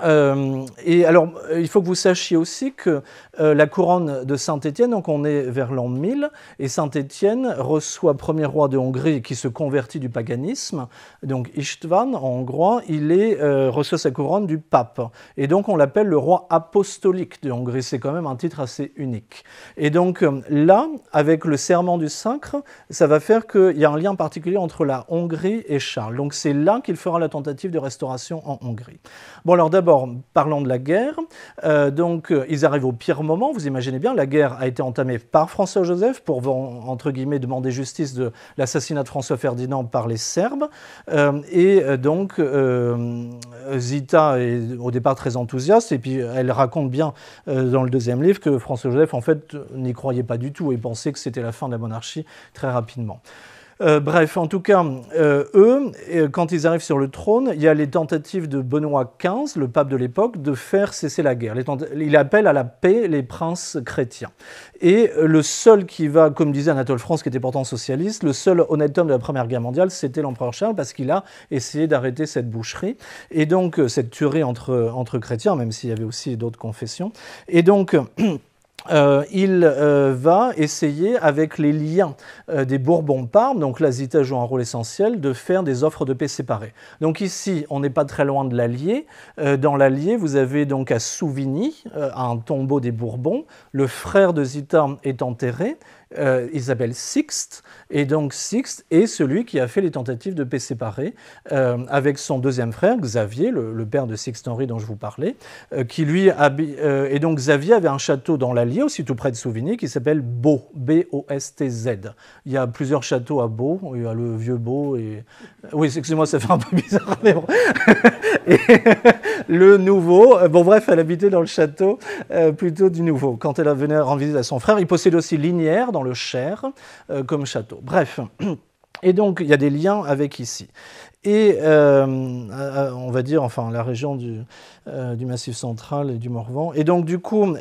Et alors, il faut que vous sachiez aussi que la couronne de Saint-Étienne, donc on est vers l'an 1000, et Saint-Étienne reçoit premier roi de Hongrie qui se convertit du paganisme, donc István en hongrois, reçoit sa couronne du pape. Et donc on l'appelle le roi apostolique de Hongrie, c'est quand même un titre assez unique. Et donc là, avec le serment du sacre, ça va faire qu'il y a un lien particulier entre la Hongrie et Charles. Donc c'est là qu'il fera la tentative de restauration en Hongrie. Bon alors d'abord, parlons de la guerre. Donc, ils arrivent au pire moment. Vous imaginez bien, la guerre a été entamée par François-Joseph pour, entre guillemets, demander justice de l'assassinat de François-Ferdinand par les Serbes. Donc, Zita est au départ très enthousiaste. Et puis, elle raconte bien dans le deuxième livre que François-Joseph, en fait, n'y croyait pas du tout et pensait que c'était la fin de la monarchie très rapidement. Bref, en tout cas, eux, quand ils arrivent sur le trône, il y a les tentatives de Benoît XV, le pape de l'époque, de faire cesser la guerre. Il appelle à la paix les princes chrétiens. Et le seul qui va, comme disait Anatole France, qui était pourtant socialiste, le seul honnête homme de la Première Guerre mondiale, c'était l'empereur Charles, parce qu'il a essayé d'arrêter cette boucherie, et donc cette tuerie entre chrétiens, même s'il y avait aussi d'autres confessions. Et donc... il va essayer, avec les liens des Bourbons-Parme, donc là Zita joue un rôle essentiel, de faire des offres de paix séparées. Donc ici, on n'est pas très loin de l'Allier. Dans l'Allier, vous avez donc à Souvigny, un tombeau des Bourbons. Le frère de Zita est enterré. Il s'appelle Sixte, et donc Sixte est celui qui a fait les tentatives de paix séparées avec son deuxième frère, Xavier, le père de Sixte-Henri dont je vous parlais, qui lui et donc Xavier avait un château dans l'Allier, aussi tout près de Souvigny, qui s'appelle Beau, B-O-S-T-Z. Il y a plusieurs châteaux à Beau, il y a le vieux Beau, et... Oui, excusez-moi, ça fait un peu bizarre, mais bon. Et le nouveau, bon bref, elle habitait dans le château plutôt du nouveau. Quand elle venait rendre visite à son frère, il possédait aussi Lignières, dans le Cher, comme château. Bref, et donc il y a des liens avec ici. Et on va dire, enfin, la région du Massif central et du Morvan. Et donc du coup,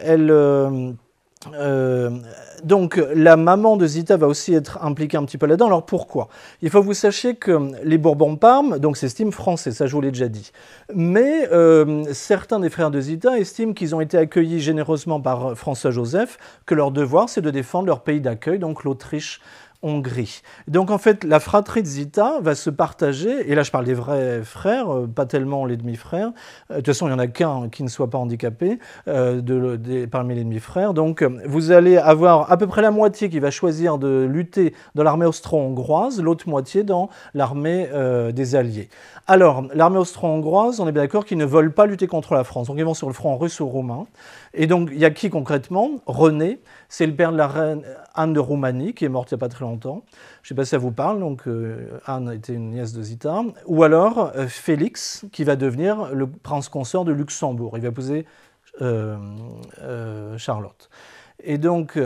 donc la maman de Zita va aussi être impliquée un petit peu là-dedans. Alors pourquoi ? Il faut que vous sachiez que les Bourbons-Parme, donc c'est style français, ça je vous l'ai déjà dit. Mais certains des frères de Zita estiment qu'ils ont été accueillis généreusement par François-Joseph, que leur devoir c'est de défendre leur pays d'accueil, donc l'Autriche. Hongrie. Donc en fait, la fratrie de Zita va se partager, et là je parle des vrais frères, pas tellement les demi-frères, de toute façon il n'y en a qu'un qui ne soit pas handicapé parmi les demi-frères, donc vous allez avoir à peu près la moitié qui va choisir de lutter dans l'armée austro-hongroise, l'autre moitié dans l'armée des Alliés. Alors, l'armée austro-hongroise, on est bien d'accord qu'ils ne veulent pas lutter contre la France, donc ils vont sur le front russe ou roumain, et donc il y a qui concrètement ? René, c'est le père de la reine Anne de Roumanie, qui est morte il n'y a pas très longtemps. Je ne sais pas si ça vous parle, donc Anne était une nièce de Zita. Ou alors Félix, qui va devenir le prince consort de Luxembourg. Il va épouser Charlotte. Et donc,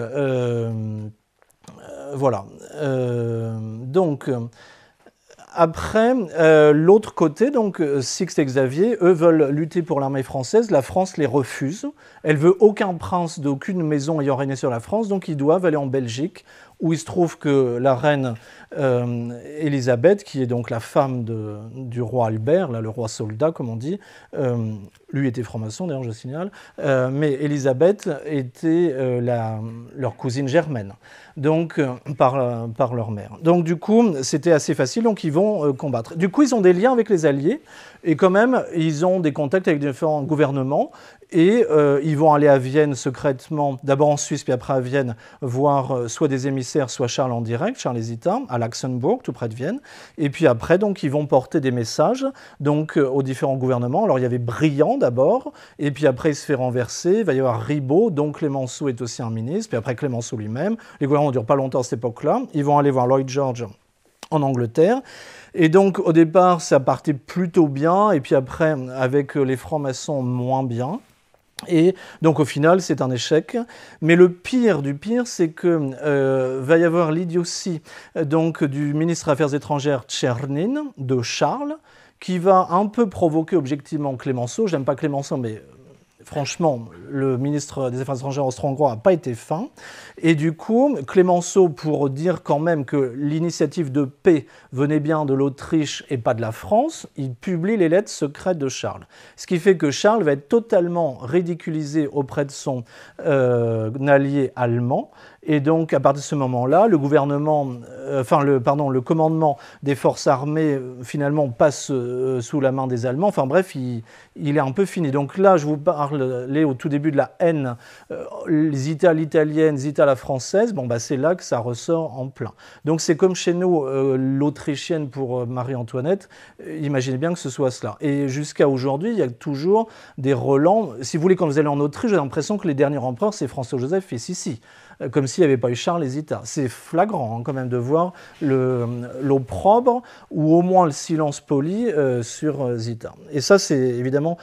voilà. Donc... Après, l'autre côté, donc Sixte et Xavier, eux veulent lutter pour l'armée française. La France les refuse. Elle veut aucun prince d'aucune maison ayant régné sur la France, donc ils doivent aller en Belgique, où il se trouve que la reine Élisabeth, qui est donc la femme du roi Albert, là, le roi soldat, comme on dit, lui était franc-maçon d'ailleurs, je signale, mais Élisabeth était leur cousine germaine, donc par leur mère. Donc du coup, c'était assez facile, donc ils vont combattre. Du coup, ils ont des liens avec les Alliés, et quand même, ils ont des contacts avec différents gouvernements, et ils vont aller à Vienne secrètement, d'abord en Suisse, puis après à Vienne, voir soit des émissaires, soit Charles en direct, Charles et Zita, à Laxenbourg, tout près de Vienne. Et puis après, donc, ils vont porter des messages donc, aux différents gouvernements. Alors, il y avait Briand d'abord, et puis après, il se fait renverser. Il va y avoir Ribaud, donc Clémenceau est aussi un ministre, puis après Clémenceau lui-même. Les gouvernements ne durent pas longtemps à cette époque-là. Ils vont aller voir Lloyd George en Angleterre. Et donc, au départ, ça partait plutôt bien, et puis après, avec les francs-maçons, moins bien. Et donc au final, c'est un échec. Mais le pire du pire, c'est que va y avoir l'idiotie donc du ministre des Affaires étrangères Tchernin de Charles, qui va un peu provoquer objectivement Clémenceau. Je n'aime pas Clémenceau, mais franchement, le ministre des Affaires étrangères austro-hongrois n'a pas été fin. Et du coup, Clémenceau, pour dire quand même que l'initiative de paix venait bien de l'Autriche et pas de la France, il publie les lettres secrètes de Charles. Ce qui fait que Charles va être totalement ridiculisé auprès de son allié allemand. Et donc, à partir de ce moment-là, le commandement des forces armées, finalement, passe sous la main des Allemands. Enfin bref, il est un peu fini. Donc là, je vous parlais au tout début de la haine, zita l'italienne, zita la française. Bon, bah, c'est là que ça ressort en plein. Donc c'est comme chez nous, l'autrichienne pour Marie-Antoinette. Imaginez bien que ce soit cela. Et jusqu'à aujourd'hui, il y a toujours des relents. Si vous voulez, quand vous allez en Autriche, j'ai l'impression que les derniers empereurs, c'est François-Joseph et Sissi. Comme s'il n'y avait pas eu Charles et Zita. C'est flagrant quand même de voir l'opprobre ou au moins le silence poli sur Zita. Et ça, c'est évidemment,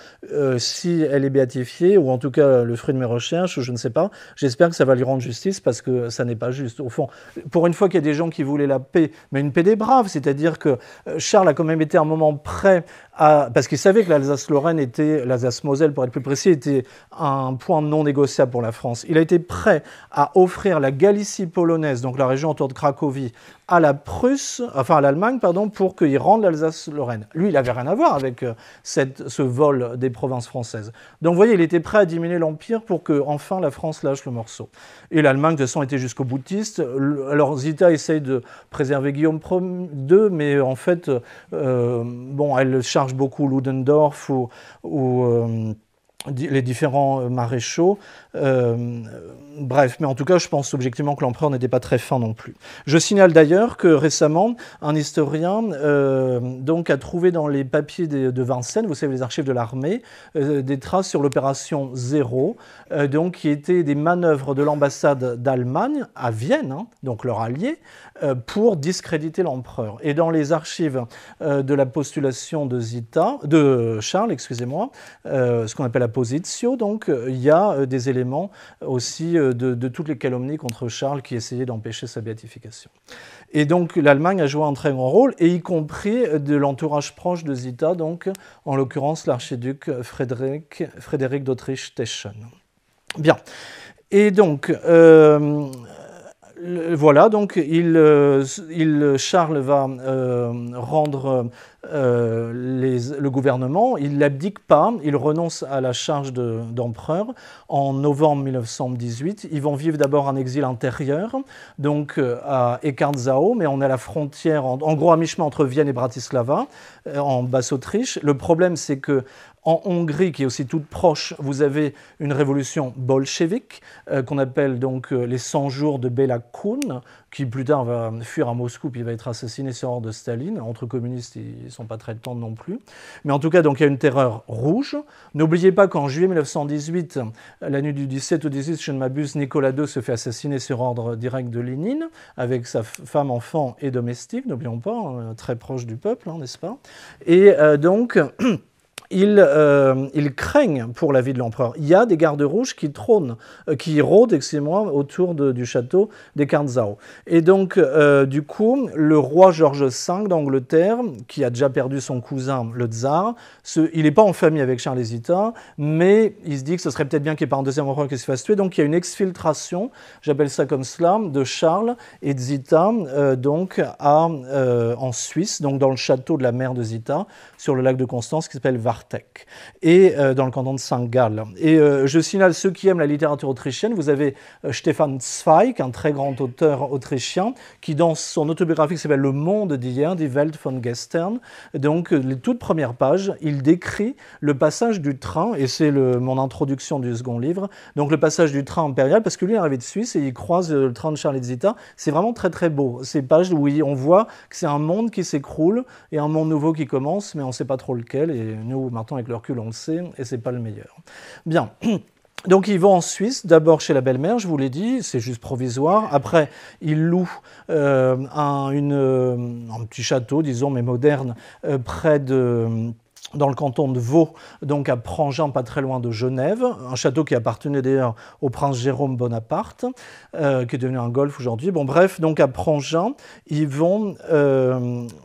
si elle est béatifiée, ou en tout cas le fruit de mes recherches, je ne sais pas, j'espère que ça va lui rendre justice parce que ça n'est pas juste. Au fond, pour une fois qu'il y a des gens qui voulaient la paix, mais une paix des braves, c'est-à-dire que Charles a quand même été un moment prêt parce qu'il savait que l'Alsace-Lorraine était, l'Alsace-Moselle pour être plus précis, était un point non négociable pour la France. Il a été prêt à offrir la Galicie polonaise, donc la région autour de Cracovie, à l'Allemagne, pour qu'ils rendent l'Alsace-Lorraine. Lui, il n'avait rien à voir avec ce vol des provinces françaises. Donc, vous voyez, il était prêt à diminuer l'Empire pour que, enfin, la France lâche le morceau. Et l'Allemagne, de toute façon, était jusqu'au boutiste. Alors, Zita essaye de préserver Guillaume II, mais en fait, elle charge beaucoup Ludendorff ou les différents maréchaux. Bref, mais en tout cas, je pense objectivement que l'empereur n'était pas très fin non plus. Je signale d'ailleurs que récemment, un historien a trouvé dans les papiers de Vincennes, vous savez, les archives de l'armée, des traces sur l'opération Zéro, qui étaient des manœuvres de l'ambassade d'Allemagne à Vienne, donc leur allié, pour discréditer l'empereur. Et dans les archives de la postulation de Charles, ce qu'on appelle la positio, donc il y a des éléments aussi de toutes les calomnies contre Charles qui essayaient d'empêcher sa béatification. Et donc l'Allemagne a joué un très grand rôle, et y compris de l'entourage proche de Zita, donc en l'occurrence l'archiduc Frédéric d'Autriche-Teschen. Bien. Et donc voilà, donc Charles va rendre le gouvernement, il n'abdique pas, il renonce à la charge d'empereur en novembre 1918. Ils vont vivre d'abord un exil intérieur, donc à Eckartsau, mais on est à la frontière, en gros à mi-chemin entre Vienne et Bratislava, en Basse-Autriche. Le problème, c'est que en Hongrie, qui est aussi toute proche, vous avez une révolution bolchevique, qu'on appelle donc les 100 jours de Béla Kun, qui plus tard va fuir à Moscou, puis il va être assassiné sur ordre de Staline. Entre communistes, ils ne sont pas très tendres non plus. Mais en tout cas, donc, il y a une terreur rouge. N'oubliez pas qu'en juillet 1918, la nuit du 17 au 18, si je ne m'abuse, Nicolas II se fait assassiner sur ordre direct de Lénine, avec sa femme, enfant et domestique, n'oublions pas, très proche du peuple, n'est-ce pas? Et donc... Ils craignent pour la vie de l'empereur. Il y a des gardes rouges qui rôdent, autour du château d'Eckartsau. Et donc, du coup, le roi George V d'Angleterre, qui a déjà perdu son cousin, le tsar, il n'est pas en famille avec Charles et Zita, mais il se dit que ce serait peut-être bien qu'il n'y ait pas un deuxième empereur qui se fasse tuer. Donc, il y a une exfiltration, j'appelle ça comme cela, de Charles et de Zita, en Suisse, donc dans le château de la mère de Zita, sur le lac de Constance, qui s'appelle Wartek, et dans le canton de Saint-Gall. Et je signale ceux qui aiment la littérature autrichienne, vous avez Stefan Zweig, un très grand auteur autrichien, qui dans son autobiographie qui s'appelle Le Monde d'hier, Die Welt von gestern, donc les toutes premières pages, il décrit le passage du train, et c'est mon introduction du second livre, donc le passage du train impérial, parce que lui est arrivé de Suisse et il croise le train de Charles et Zita. C'est vraiment très très beau, ces pages où on voit que c'est un monde qui s'écroule et un monde nouveau qui commence, mais on ne sait pas trop lequel, et nous maintenant avec le recul on le sait, et c'est pas le meilleur. Bien. Donc ils vont en Suisse, d'abord chez la belle-mère, je vous l'ai dit, c'est juste provisoire. Après, ils louent un petit château, disons, mais moderne, près de dans le canton de Vaud, donc à Prangin, pas très loin de Genève, un château qui appartenait d'ailleurs au prince Jérôme Bonaparte, qui est devenu un golfe aujourd'hui. Bon bref, donc à Prangin, ils vont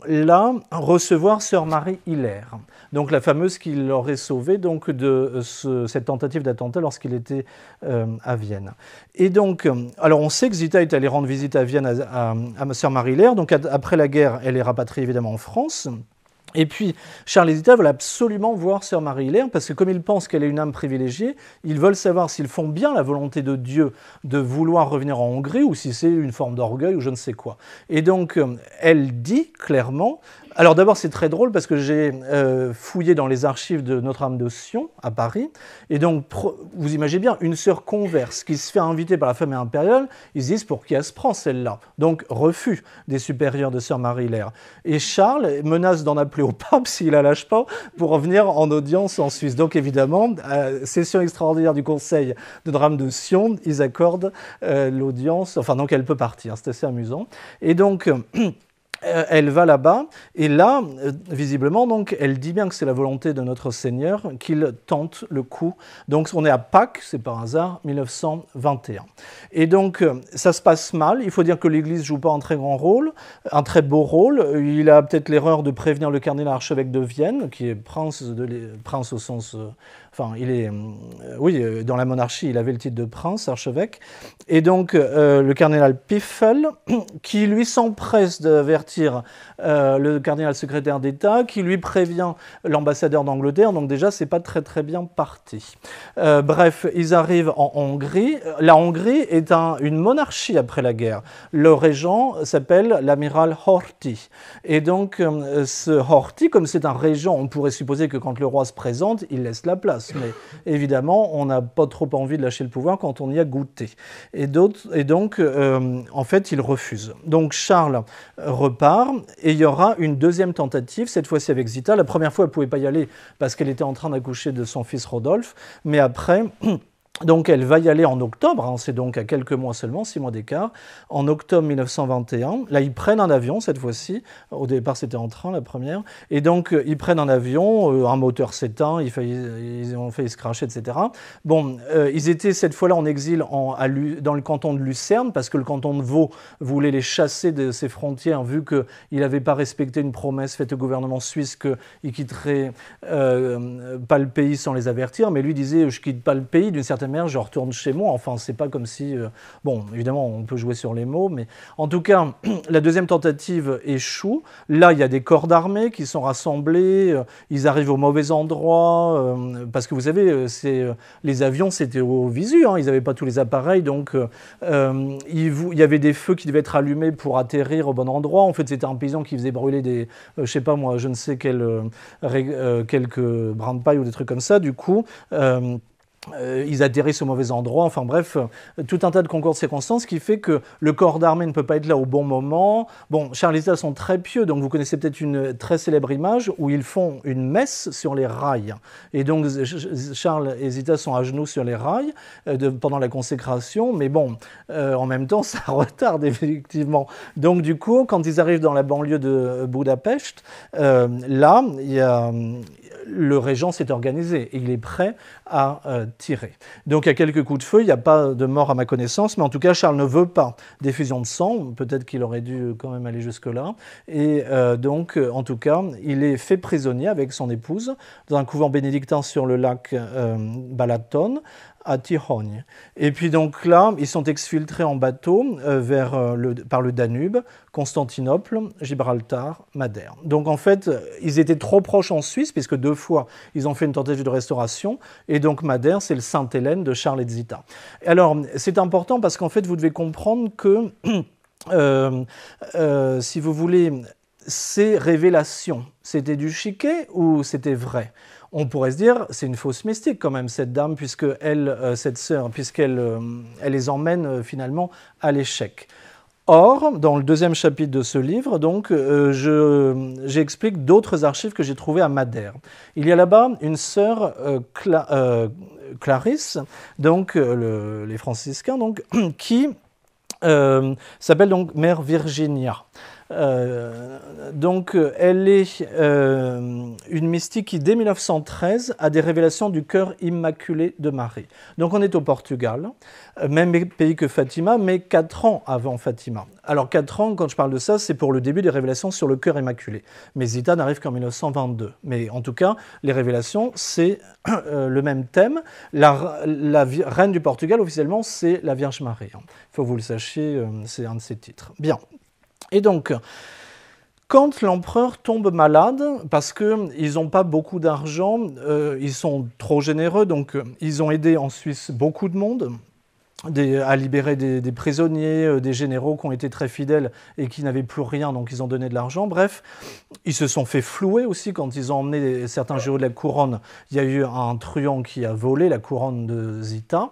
là recevoir sœur Marie Hilaire, donc la fameuse qui l'aurait sauvée donc, de cette tentative d'attentat lorsqu'il était à Vienne. Et donc, alors on sait que Zita est allée rendre visite à Vienne à sœur Marie Hilaire, donc après la guerre, elle est rapatriée évidemment en France. Et puis, Charles et Zita veulent absolument voir sœur Marie Hilaire, parce que comme ils pensent qu'elle est une âme privilégiée, ils veulent savoir s'ils font bien la volonté de Dieu de vouloir revenir en Hongrie, ou si c'est une forme d'orgueil, ou je ne sais quoi. Et donc, elle dit clairement... Alors d'abord, c'est très drôle, parce que j'ai fouillé dans les archives de Notre-Dame de Sion, à Paris, et donc, vous imaginez bien, une sœur converse qui se fait inviter par la famille impériale, ils se disent, pour qui elle se prend, celle-là? Donc, refus des supérieurs de sœur Marie Hilaire. Et Charles menace d'en appeler au pape, s'il la lâche pas, pour revenir en audience en Suisse. Donc, évidemment, session extraordinaire du Conseil de Notre-Dame de Sion, ils accordent l'audience, enfin, donc elle peut partir, c'est assez amusant. Et donc... elle va là-bas, et là, visiblement, donc, elle dit bien que c'est la volonté de notre Seigneur qu'il tente le coup. Donc, on est à Pâques, c'est par hasard, 1921. Et donc, ça se passe mal. Il faut dire que l'Église ne joue pas un très grand rôle, un très beau rôle. Il a peut-être l'erreur de prévenir le cardinal archevêque de Vienne, qui est prince au sens... Enfin, il est... oui, dans la monarchie, il avait le titre de prince, archevêque. Et donc, le cardinal Piffel, qui lui s'empresse d'avertir le cardinal secrétaire d'État, qui lui prévient l'ambassadeur d'Angleterre. Donc déjà, c'est pas très très bien parti. Bref, ils arrivent en Hongrie. La Hongrie est une monarchie après la guerre. Le régent s'appelle l'amiral Horthy. Et donc, ce Horthy, comme c'est un régent, on pourrait supposer que quand le roi se présente, il laisse la place. Mais évidemment, on n'a pas trop envie de lâcher le pouvoir quand on y a goûté. Et donc, en fait, il refuse. Donc Charles repart et il y aura une deuxième tentative, cette fois-ci avec Zita. La première fois, elle ne pouvait pas y aller parce qu'elle était en train d'accoucher de son fils Rodolphe. Mais après... Donc elle va y aller en octobre, c'est donc à quelques mois seulement, 6 mois d'écart, en octobre 1921. Là, ils prennent un avion cette fois-ci. Au départ, c'était en train la première. Et donc, ils prennent un avion, un moteur s'éteint, ils ont failli se cracher, etc. Bon, ils étaient cette fois-là en exil dans le canton de Lucerne, parce que le canton de Vaud voulait les chasser de ses frontières, vu qu'il n'avait pas respecté une promesse faite au gouvernement suisse qu'il ne quitterait pas le pays sans les avertir. Mais lui disait, je ne quitte pas le pays, d'une certaine manière, je retourne chez moi. Enfin, c'est pas comme si... bon, évidemment, on peut jouer sur les mots, mais en tout cas, la deuxième tentative échoue. Là, il y a des corps d'armée qui sont rassemblés. Ils arrivent au mauvais endroit. Parce que vous savez, les avions, c'était au visu. Ils n'avaient pas tous les appareils. Donc, il y avait des feux qui devaient être allumés pour atterrir au bon endroit. En fait, c'était un paysan qui faisait brûler des... je sais pas moi, je ne sais quelques brins de paille ou des trucs comme ça. Du coup... ils atterrissent au mauvais endroit, enfin bref, tout un tas de concours de circonstances qui fait que le corps d'armée ne peut pas être là au bon moment. Bon, Charles et Zita sont très pieux, donc vous connaissez peut-être une très célèbre image où ils font une messe sur les rails. Et donc Charles et Zita sont à genoux sur les rails pendant la consécration, mais bon, en même temps, ça retarde effectivement. Donc du coup, quand ils arrivent dans la banlieue de Budapest, là, il y a... le régent s'est organisé et il est prêt à tirer. Donc il y a quelques coups de feu, il n'y a pas de mort à ma connaissance, mais en tout cas Charles ne veut pas d'effusion de sang, peut-être qu'il aurait dû quand même aller jusque-là, et donc en tout cas il est fait prisonnier avec son épouse dans un couvent bénédictin sur le lac Balaton, à Tihogne. Et puis donc là, ils sont exfiltrés en bateau par le Danube, Constantinople, Gibraltar, Madère. Donc en fait, ils étaient trop proches en Suisse, puisque 2 fois, ils ont fait une tentative de restauration, et donc Madère, c'est le Sainte-Hélène de Charles et de Zita. Alors, c'est important parce qu'en fait, vous devez comprendre que, si vous voulez, ces révélations, c'était du chiquet ou c'était vrai ? On pourrait se dire, c'est une fausse mystique quand même, cette dame, puisque cette sœur, puisqu'elle les emmène finalement à l'échec. Or, dans le 2e chapitre de ce livre, donc, j'explique d'autres archives que j'ai trouvées à Madère. Il y a là-bas une sœur Clarisse, donc les franciscains, donc, qui s'appelle donc Mère Virginia. Donc, elle est une mystique qui, dès 1913, a des révélations du cœur immaculé de Marie. Donc, on est au Portugal, même pays que Fatima, mais 4 ans avant Fatima. Alors, 4 ans, quand je parle de ça, c'est pour le début des révélations sur le cœur immaculé. Mais Zita n'arrive qu'en 1922. Mais en tout cas, les révélations, c'est le même thème. La reine du Portugal, officiellement, c'est la Vierge Marie. Il faut que vous le sachiez, c'est un de ses titres. Bien. Et donc, quand l'empereur tombe malade, parce qu'ils n'ont pas beaucoup d'argent, ils sont trop généreux, donc ils ont aidé en Suisse beaucoup de monde à libérer des prisonniers, des généraux qui ont été très fidèles et qui n'avaient plus rien, donc ils ont donné de l'argent. Bref, ils se sont fait flouer aussi quand ils ont emmené certains généraux de la couronne. Il y a eu un truand qui a volé la couronne de Zita,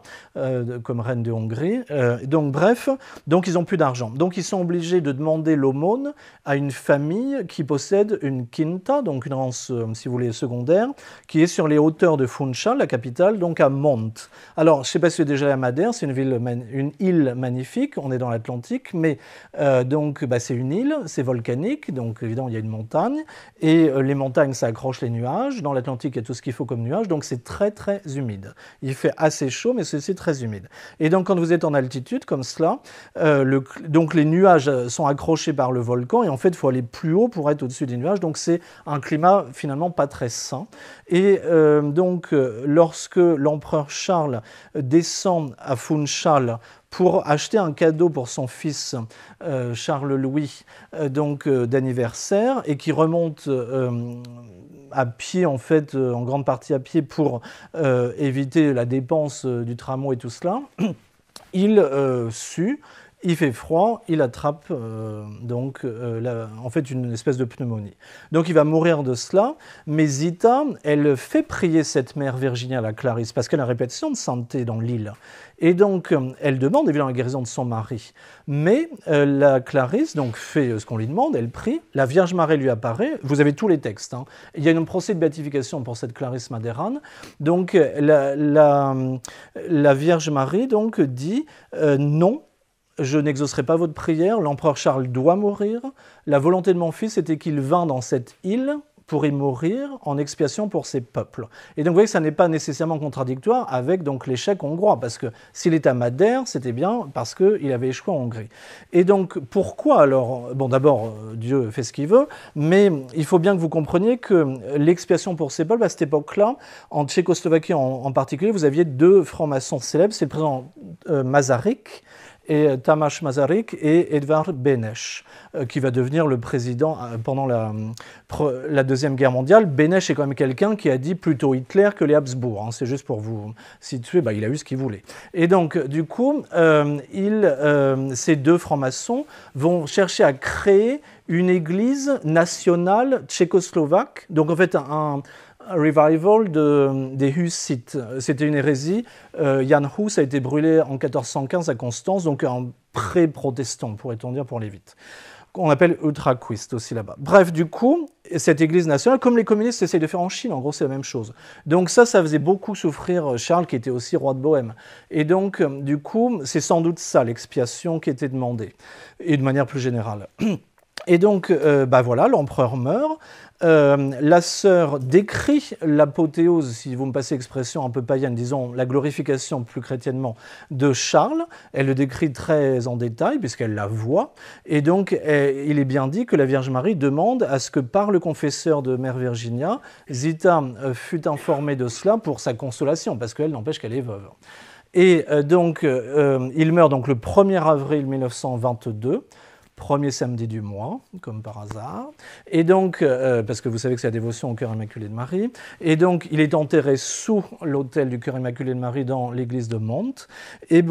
comme reine de Hongrie. Donc bref, donc ils n'ont plus d'argent. Donc ils sont obligés de demander l'aumône à une famille qui possède une quinta, donc une rance, si vous voulez, secondaire, qui est sur les hauteurs de Funchal, la capitale, donc à Monte. Alors, je ne sais pas si c'est déjà à Madère, c'est une île magnifique, on est dans l'Atlantique, mais donc c'est une île, c'est volcanique, donc évidemment il y a une montagne, et les montagnes ça accroche les nuages, dans l'Atlantique il y a tout ce qu'il faut comme nuages, donc c'est très très humide. Il fait assez chaud, mais c'est aussi très humide. Et donc quand vous êtes en altitude comme cela, donc les nuages sont accrochés par le volcan, et en fait il faut aller plus haut pour être au-dessus des nuages, donc c'est un climat finalement pas très sain. Et donc lorsque l'empereur Charles descend à Funchal pour acheter un cadeau pour son fils Charles-Louis d'anniversaire, et qui remonte à pied, en fait, en grande partie à pied, pour éviter la dépense du tramway et tout cela, il sue. Il fait froid, il attrape en fait une espèce de pneumonie. Donc il va mourir de cela, mais Zita, elle fait prier cette mère Virginia, la Clarisse, parce qu'elle a une répétition de sainteté dans l'île. Et donc elle demande évidemment la guérison de son mari. Mais la Clarisse donc, fait ce qu'on lui demande, elle prie, la Vierge Marie lui apparaît, vous avez tous les textes. Hein. Il y a un procès de béatification pour cette Clarisse madérane. Donc la Vierge Marie donc, dit non, je n'exaucerai pas votre prière, l'empereur Charles doit mourir. La volonté de mon fils était qu'il vînt dans cette île pour y mourir en expiation pour ses peuples. Et donc vous voyez que ça n'est pas nécessairement contradictoire avec donc, l'échec hongrois, parce que s'il est à Madère, c'était bien parce qu'il avait échoué en Hongrie. Et donc pourquoi alors? Bon d'abord, Dieu fait ce qu'il veut, mais il faut bien que vous compreniez que l'expiation pour ses peuples, à cette époque-là, en Tchécoslovaquie en particulier, vous aviez 2 francs-maçons célèbres, c'est le président Masaryk, et Tamas Masaryk et Edvard Beneš, qui va devenir le président pendant la Deuxième Guerre mondiale. Beneš est quand même quelqu'un qui a dit plutôt Hitler que les Habsbourg, hein. C'est juste pour vous situer, il a eu ce qu'il voulait. Et donc, du coup, ces 2 francs-maçons vont chercher à créer une église nationale tchécoslovaque, donc en fait un revival des Hussites. C'était une hérésie. Jan Hus a été brûlé en 1415 à Constance, donc un pré-protestant, pourrait-on dire, pour les vite. On appelle Ultraquist aussi là-bas. Bref, du coup, cette église nationale, comme les communistes essayent de faire en Chine, en gros, c'est la même chose. Donc ça faisait beaucoup souffrir Charles, qui était aussi roi de Bohême. Et donc, du coup, c'est sans doute ça, l'expiation qui était demandée, et de manière plus générale. Et donc, voilà, l'empereur meurt. La sœur décrit l'apothéose, si vous me passez l'expression un peu païenne, disons la glorification plus chrétiennement de Charles. Elle le décrit très en détail puisqu'elle la voit. Et donc, il est bien dit que la Vierge Marie demande à ce que par le confesseur de Mère Virginia, Zita fût informée de cela pour sa consolation, parce qu'elle n'empêche qu'elle est veuve. Et donc, il meurt donc le 1er avril 1922. Premier samedi du mois, comme par hasard. Et donc, parce que vous savez que c'est la dévotion au Cœur Immaculé de Marie. Et donc, il est enterré sous l'autel du Cœur Immaculé de Marie dans l'église de Monte. Et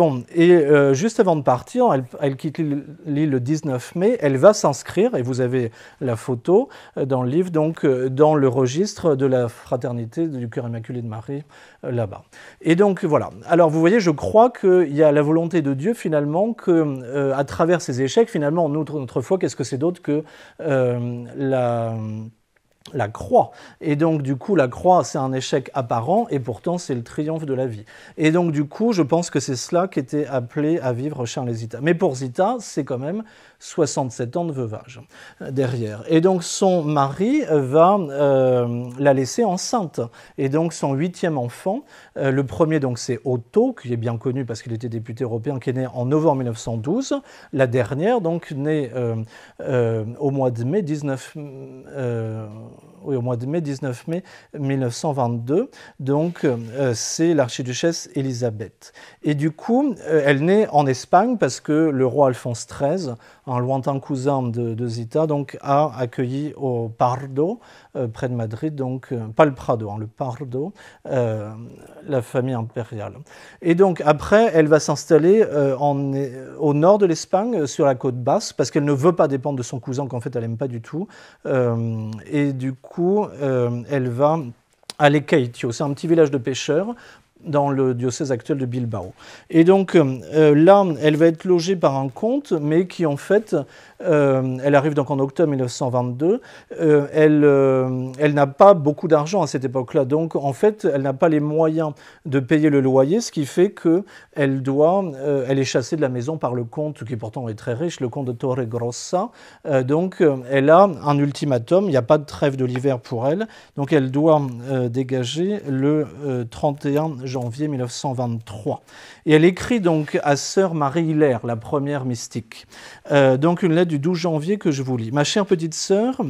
juste avant de partir, elle quitte l'île le 19 mai. Elle va s'inscrire, et vous avez la photo dans le livre, donc dans le registre de la fraternité du Cœur Immaculé de Marie là-bas. Et donc, voilà. Alors, vous voyez, je crois qu'il y a la volonté de Dieu, finalement, que à travers ces échecs, finalement, notre foi, qu'est-ce que c'est d'autre que la croix. Et donc, du coup, la croix, c'est un échec apparent, et pourtant, c'est le triomphe de la vie. Et donc, du coup, je pense que c'est cela qu'était appelé à vivre Charles et Zita. Mais pour Zita, c'est quand même 67 ans de veuvage derrière. Et donc, son mari va la laisser enceinte. Et donc, son 8e enfant, le premier, donc, c'est Otto, qui est bien connu parce qu'il était député européen, qui est né en novembre 1912. La dernière, donc, née au mois de mai 19 mai 1922, donc c'est l'archiduchesse Élisabeth. Et du coup, elle naît en Espagne parce que le roi Alphonse XIII, un lointain cousin de Zita, donc, a accueilli au Pardo, près de Madrid, donc pas le Prado, le Pardo, la famille impériale. Et donc après, elle va s'installer au nord de l'Espagne, sur la côte basse, parce qu'elle ne veut pas dépendre de son cousin, qu'en fait elle n'aime pas du tout. Et du coup, elle va à Lekeitio, c'est un petit village de pêcheurs dans le diocèse actuel de Bilbao. Et donc là, elle va être logée par un comte, mais qui en fait, elle arrive donc en octobre 1922, elle n'a pas beaucoup d'argent à cette époque-là, donc en fait, elle n'a pas les moyens de payer le loyer, ce qui fait qu'elle elle est chassée de la maison par le comte, qui pourtant est très riche, le comte de Torregrossa. Donc elle a un ultimatum, il n'y a pas de trêve de l'hiver pour elle, donc elle doit dégager le 31 janvier 1923. Et elle écrit donc à sœur Marie-Hilaire, la première mystique. Donc une lettre du 12 janvier que je vous lis. « Ma chère petite sœur,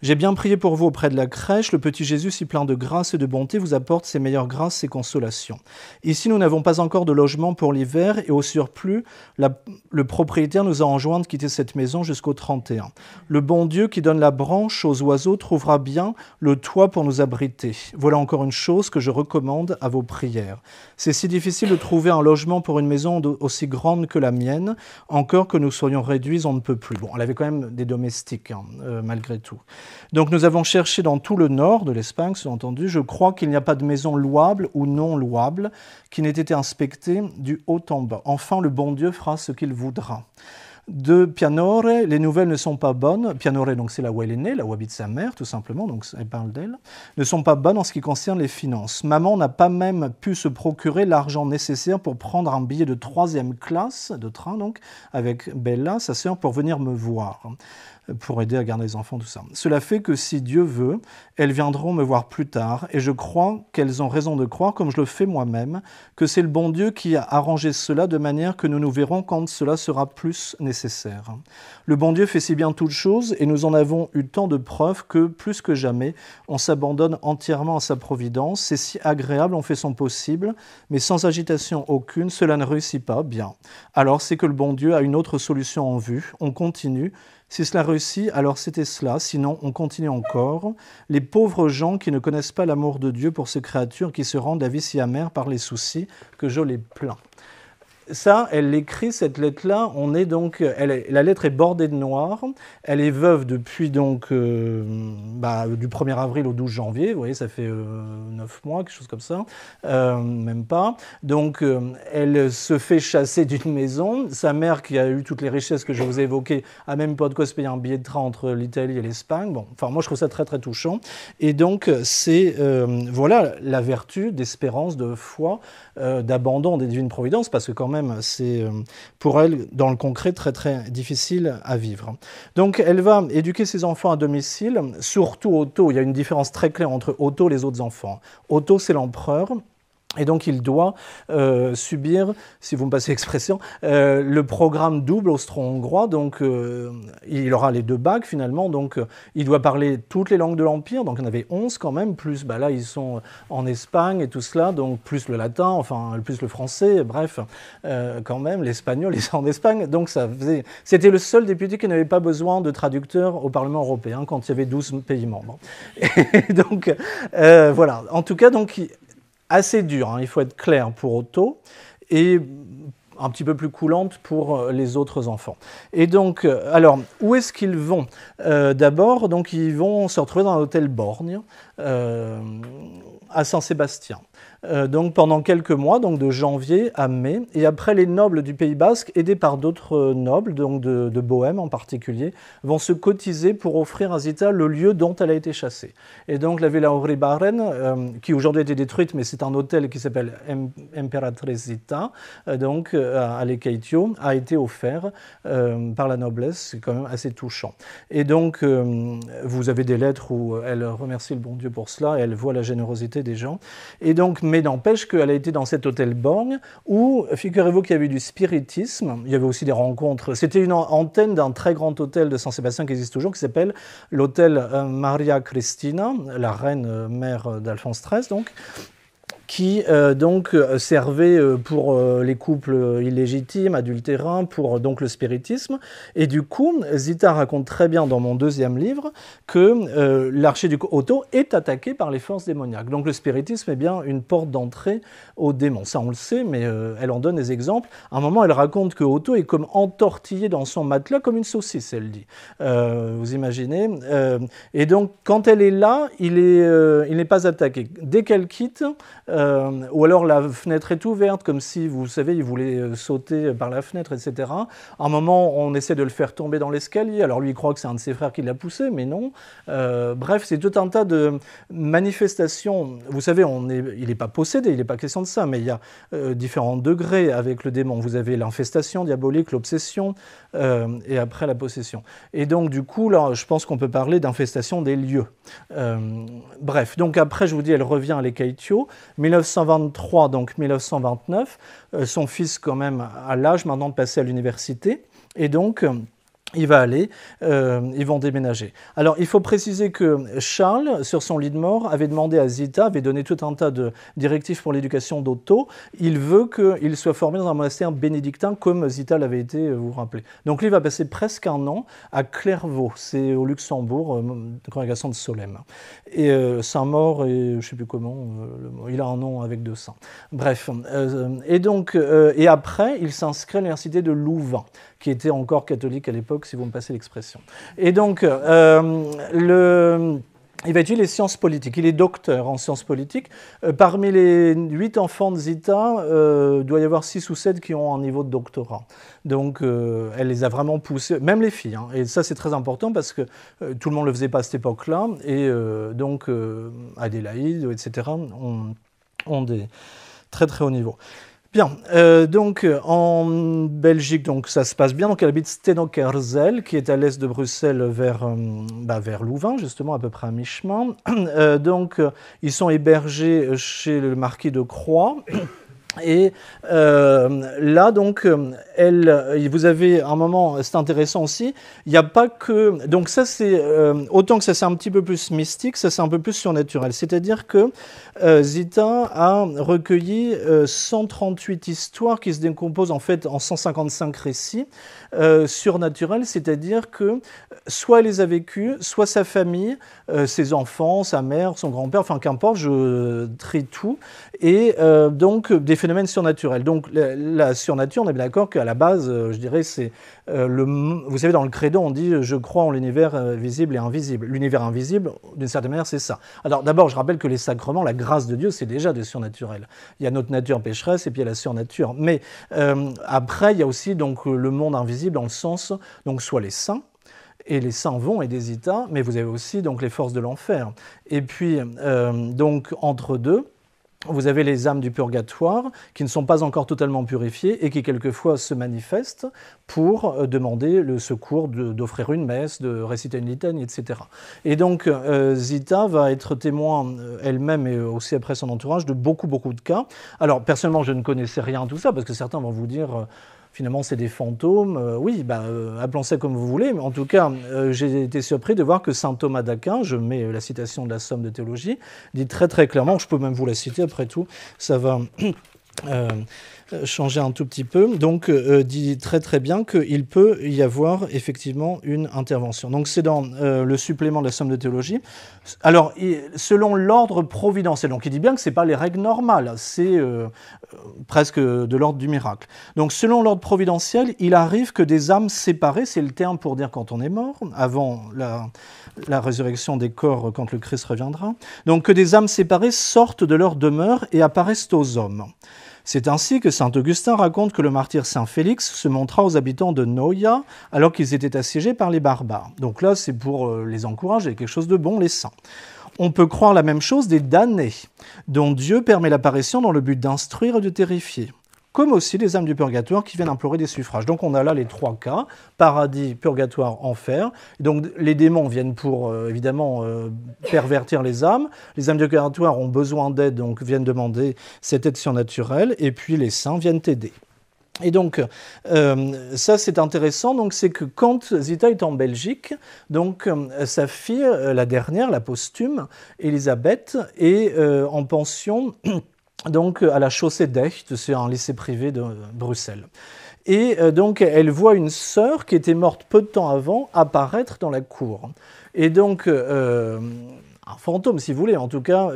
j'ai bien prié pour vous auprès de la crèche. Le petit Jésus, si plein de grâce et de bonté, vous apporte ses meilleures grâces et consolations. Ici, nous n'avons pas encore de logement pour l'hiver et au surplus, le propriétaire nous a enjoint de quitter cette maison jusqu'au 31. Le bon Dieu qui donne la branche aux oiseaux trouvera bien le toit pour nous abriter. Voilà encore une chose que je recommande à vos prières. C'est si difficile de trouver un logement pour une maison aussi grande que la mienne, encore que nous soyons réduits, on ne peut plus. » Bon, elle avait quand même des domestiques, malgré tout. Donc nous avons cherché dans tout le nord de l'Espagne, sous-entendu. Je crois qu'il n'y a pas de maison louable ou non louable qui n'ait été inspectée du haut en bas. Enfin, le bon Dieu fera ce qu'il voudra. De Pianore, les nouvelles ne sont pas bonnes. Pianore, donc c'est là où elle est née, là où habite sa mère, tout simplement, donc elle parle d'elle. Ne sont pas bonnes en ce qui concerne les finances. Maman n'a pas même pu se procurer l'argent nécessaire pour prendre un billet de 3e classe, de train donc, avec Bella, sa sœur, pour venir me voir, pour aider à garder les enfants, tout ça. Cela fait que si Dieu veut, elles viendront me voir plus tard, et je crois qu'elles ont raison de croire, comme je le fais moi-même, que c'est le bon Dieu qui a arrangé cela de manière que nous nous verrons quand cela sera plus nécessaire. Le bon Dieu fait si bien toutes choses, et nous en avons eu tant de preuves que, plus que jamais, on s'abandonne entièrement à sa providence. C'est si agréable, on fait son possible, mais sans agitation aucune, cela ne réussit pas bien. Alors c'est que le bon Dieu a une autre solution en vue. On continue. Si cela réussit, alors c'était cela, sinon on continue encore. Les pauvres gens qui ne connaissent pas l'amour de Dieu pour ces créatures qui se rendent la vie si amère par les soucis que je les plains. Ça, elle écrit cette lettre-là. On est donc, la lettre est bordée de noir. Elle est veuve depuis donc du 1er avril au 12 janvier. Vous voyez, ça fait 9 mois, quelque chose comme ça, même pas. Donc, elle se fait chasser d'une maison. Sa mère, qui a eu toutes les richesses que je vous ai évoquées, a même pas de quoi se payer un billet de train entre l'Italie et l'Espagne. Bon, enfin, moi, je trouve ça très très touchant. Et donc, c'est voilà la vertu d'espérance, de foi, d'abandon des divines providences, parce que quand même c'est pour elle, dans le concret, très très difficile à vivre. Donc elle va éduquer ses enfants à domicile, surtout Otto. Il y a une différence très claire entre Otto et les autres enfants. Otto, c'est l'empereur. Et donc il doit subir, si vous me passez l'expression, le programme double austro-hongrois. Donc il aura les 2 bacs finalement. Donc il doit parler toutes les langues de l'Empire. Donc il y en avait 11 quand même. Plus là ils sont en Espagne et tout cela. Donc plus le latin, enfin plus le français. Bref, quand même l'espagnol ils sont en Espagne. Donc c'était le seul député qui n'avait pas besoin de traducteur au Parlement européen quand il y avait 12 pays membres. Et donc voilà. En tout cas donc assez dur, il faut être clair pour Otto, et un petit peu plus coulante pour les autres enfants. Et donc, alors, où est-ce qu'ils vont ? D'abord, donc, ils vont se retrouver dans l'hôtel Borgne, à Saint-Sébastien. donc pendant quelques mois, donc de janvier à mai. Et après, les nobles du Pays Basque, aidés par d'autres nobles, donc de Bohême en particulier, vont se cotiser pour offrir à Zita le lieu dont elle a été chassée. Et donc la Villa Uribarren, qui aujourd'hui a été détruite, mais c'est un hôtel qui s'appelle Emperatrice Zita, donc à Lekeitio, a été offert par la noblesse. C'est quand même assez touchant. Et donc, vous avez des lettres où elle remercie le bon Dieu pour cela, et elle voit la générosité des gens. Et donc, mais n'empêche qu'elle a été dans cet hôtel Borgne, où, figurez-vous qu'il y avait du spiritisme, il y avait aussi des rencontres. C'était une antenne d'un très grand hôtel de Saint-Sébastien qui existe toujours, qui s'appelle l'hôtel Maria Cristina, la reine mère d'Alphonse XIII, donc, qui donc servait pour les couples illégitimes, adultérins, pour donc le spiritisme. Et du coup, Zita raconte très bien dans mon deuxième livre que l'archiduc Otto est attaqué par les forces démoniaques. Donc le spiritisme est bien une porte d'entrée aux démons. Ça, on le sait, mais elle en donne des exemples. À un moment, elle raconte que Otto est comme entortillé dans son matelas, comme une saucisse, elle dit. Vous imaginez et donc, quand elle est là, il n'est pas attaqué. Dès qu'elle quitte, ou alors la fenêtre est ouverte, comme si, vous savez, il voulait sauter par la fenêtre, etc. À un moment, on essaie de le faire tomber dans l'escalier. Alors lui, il croit que c'est un de ses frères qui l'a poussé, mais non. Bref, c'est tout un tas de manifestations. Vous savez, il n'est pas possédé, il n'est pas question de ça, mais il y a différents degrés avec le démon. Vous avez l'infestation diabolique, l'obsession, et après la possession. Et donc, du coup, là, je pense qu'on peut parler d'infestation des lieux. Bref, donc après, je vous dis, elle revient à Lekeitio. 1923, donc 1929, son fils quand même a l'âge maintenant de passer à l'université, et donc il va aller, ils vont déménager. Alors, il faut préciser que Charles, sur son lit de mort, avait demandé à Zita, avait donné tout un tas de directives pour l'éducation d'Otto. Il veut qu'il soit formé dans un monastère bénédictin, comme Zita l'avait été, vous vous rappelez. Donc, lui, il va passer presque un an à Clairvaux, c'est au Luxembourg, une congrégation de Solesmes. Et Saint-Maur, et je ne sais plus comment, il a un nom avec deux saints. Bref, et donc, et après, il s'inscrit à l'université de Louvain, qui était encore catholique à l'époque, si vous me passez l'expression. Et donc, il va étudier les sciences politiques. Il est docteur en sciences politiques. Parmi les 8 enfants de Zita, il doit y avoir 6 ou 7 qui ont un niveau de doctorat. Donc, elle les a vraiment poussés, même les filles. Hein. Et ça, c'est très important parce que tout le monde ne le faisait pas à cette époque-là. Et donc, Adélaïde, etc., ont des très très hauts niveaux. Bien, donc en Belgique, donc ça se passe bien. Donc elle habite Stenokerzel, qui est à l'est de Bruxelles, vers Louvain, justement, à peu près à mi-chemin. Donc ils sont hébergés chez le marquis de Croix. Et là, donc, vous avez un moment, c'est intéressant aussi, il n'y a pas que... Donc ça, c'est... autant que ça, c'est un petit peu plus mystique, ça, c'est un peu plus surnaturel. C'est-à-dire que Zita a recueilli 138 histoires qui se décomposent, en fait, en 155 récits surnaturels, c'est-à-dire que soit elle les a vécus, soit sa famille, ses enfants, sa mère, son grand-père, enfin, qu'importe, je trie tout, et donc des phénomènes surnaturels. Donc la surnature, on est bien d'accord qu'à la base, je dirais, c'est vous savez, dans le credo, on dit « je crois en l'univers visible et invisible ». L'univers invisible, d'une certaine manière, c'est ça. Alors d'abord, je rappelle que les sacrements, la grâce de Dieu, c'est déjà des surnaturels. Il y a notre nature pécheresse et puis il y a la surnature. Mais après, il y a aussi donc, le monde invisible dans le sens, donc soit les saints, et les saints vont aider Zita, mais vous avez aussi donc, les forces de l'enfer. Et puis, donc, entre deux, vous avez les âmes du purgatoire qui ne sont pas encore totalement purifiées et qui quelquefois se manifestent pour demander le secours d'offrir une messe, de réciter une litanie, etc. Et donc Zita va être témoin elle-même et aussi après son entourage de beaucoup de cas. Alors personnellement je ne connaissais rien de tout ça parce que certains vont vous dire... Finalement, c'est des fantômes. Oui, appelons ça comme vous voulez. Mais en tout cas, j'ai été surpris de voir que saint Thomas d'Aquin, je mets la citation de la Somme de théologie, dit très très clairement, je peux même vous la citer après tout, ça va changer un tout petit peu, donc dit très très bien qu'il peut y avoir effectivement une intervention. Donc c'est dans le supplément de la Somme de théologie. Alors, selon l'ordre providentiel, donc il dit bien que ce n'est pas les règles normales, c'est presque de l'ordre du miracle. Donc selon l'ordre providentiel, il arrive que des âmes séparées, c'est le terme pour dire quand on est mort, avant la résurrection des corps quand le Christ reviendra, donc que des âmes séparées sortent de leur demeure et apparaissent aux hommes. C'est ainsi que saint Augustin raconte que le martyr saint Félix se montra aux habitants de Noia alors qu'ils étaient assiégés par les barbares. Donc là, c'est pour les encourager, quelque chose de bon, les saints. On peut croire la même chose des damnés, dont Dieu permet l'apparition dans le but d'instruire et de terrifier, comme aussi les âmes du purgatoire qui viennent implorer des suffrages. Donc on a là les trois cas, paradis, purgatoire, enfer. Donc les démons viennent pour, évidemment, pervertir les âmes. Les âmes du purgatoire ont besoin d'aide, donc viennent demander cette aide surnaturelle, et puis les saints viennent aider. Et donc, ça c'est intéressant, donc c'est que quand Zita est en Belgique, donc sa fille, la dernière, la posthume, Elisabeth, est en pension donc à la chaussée d'Echt, c'est un lycée privé de Bruxelles. Et donc elle voit une sœur qui était morte peu de temps avant apparaître dans la cour. Et donc un fantôme si vous voulez en tout cas,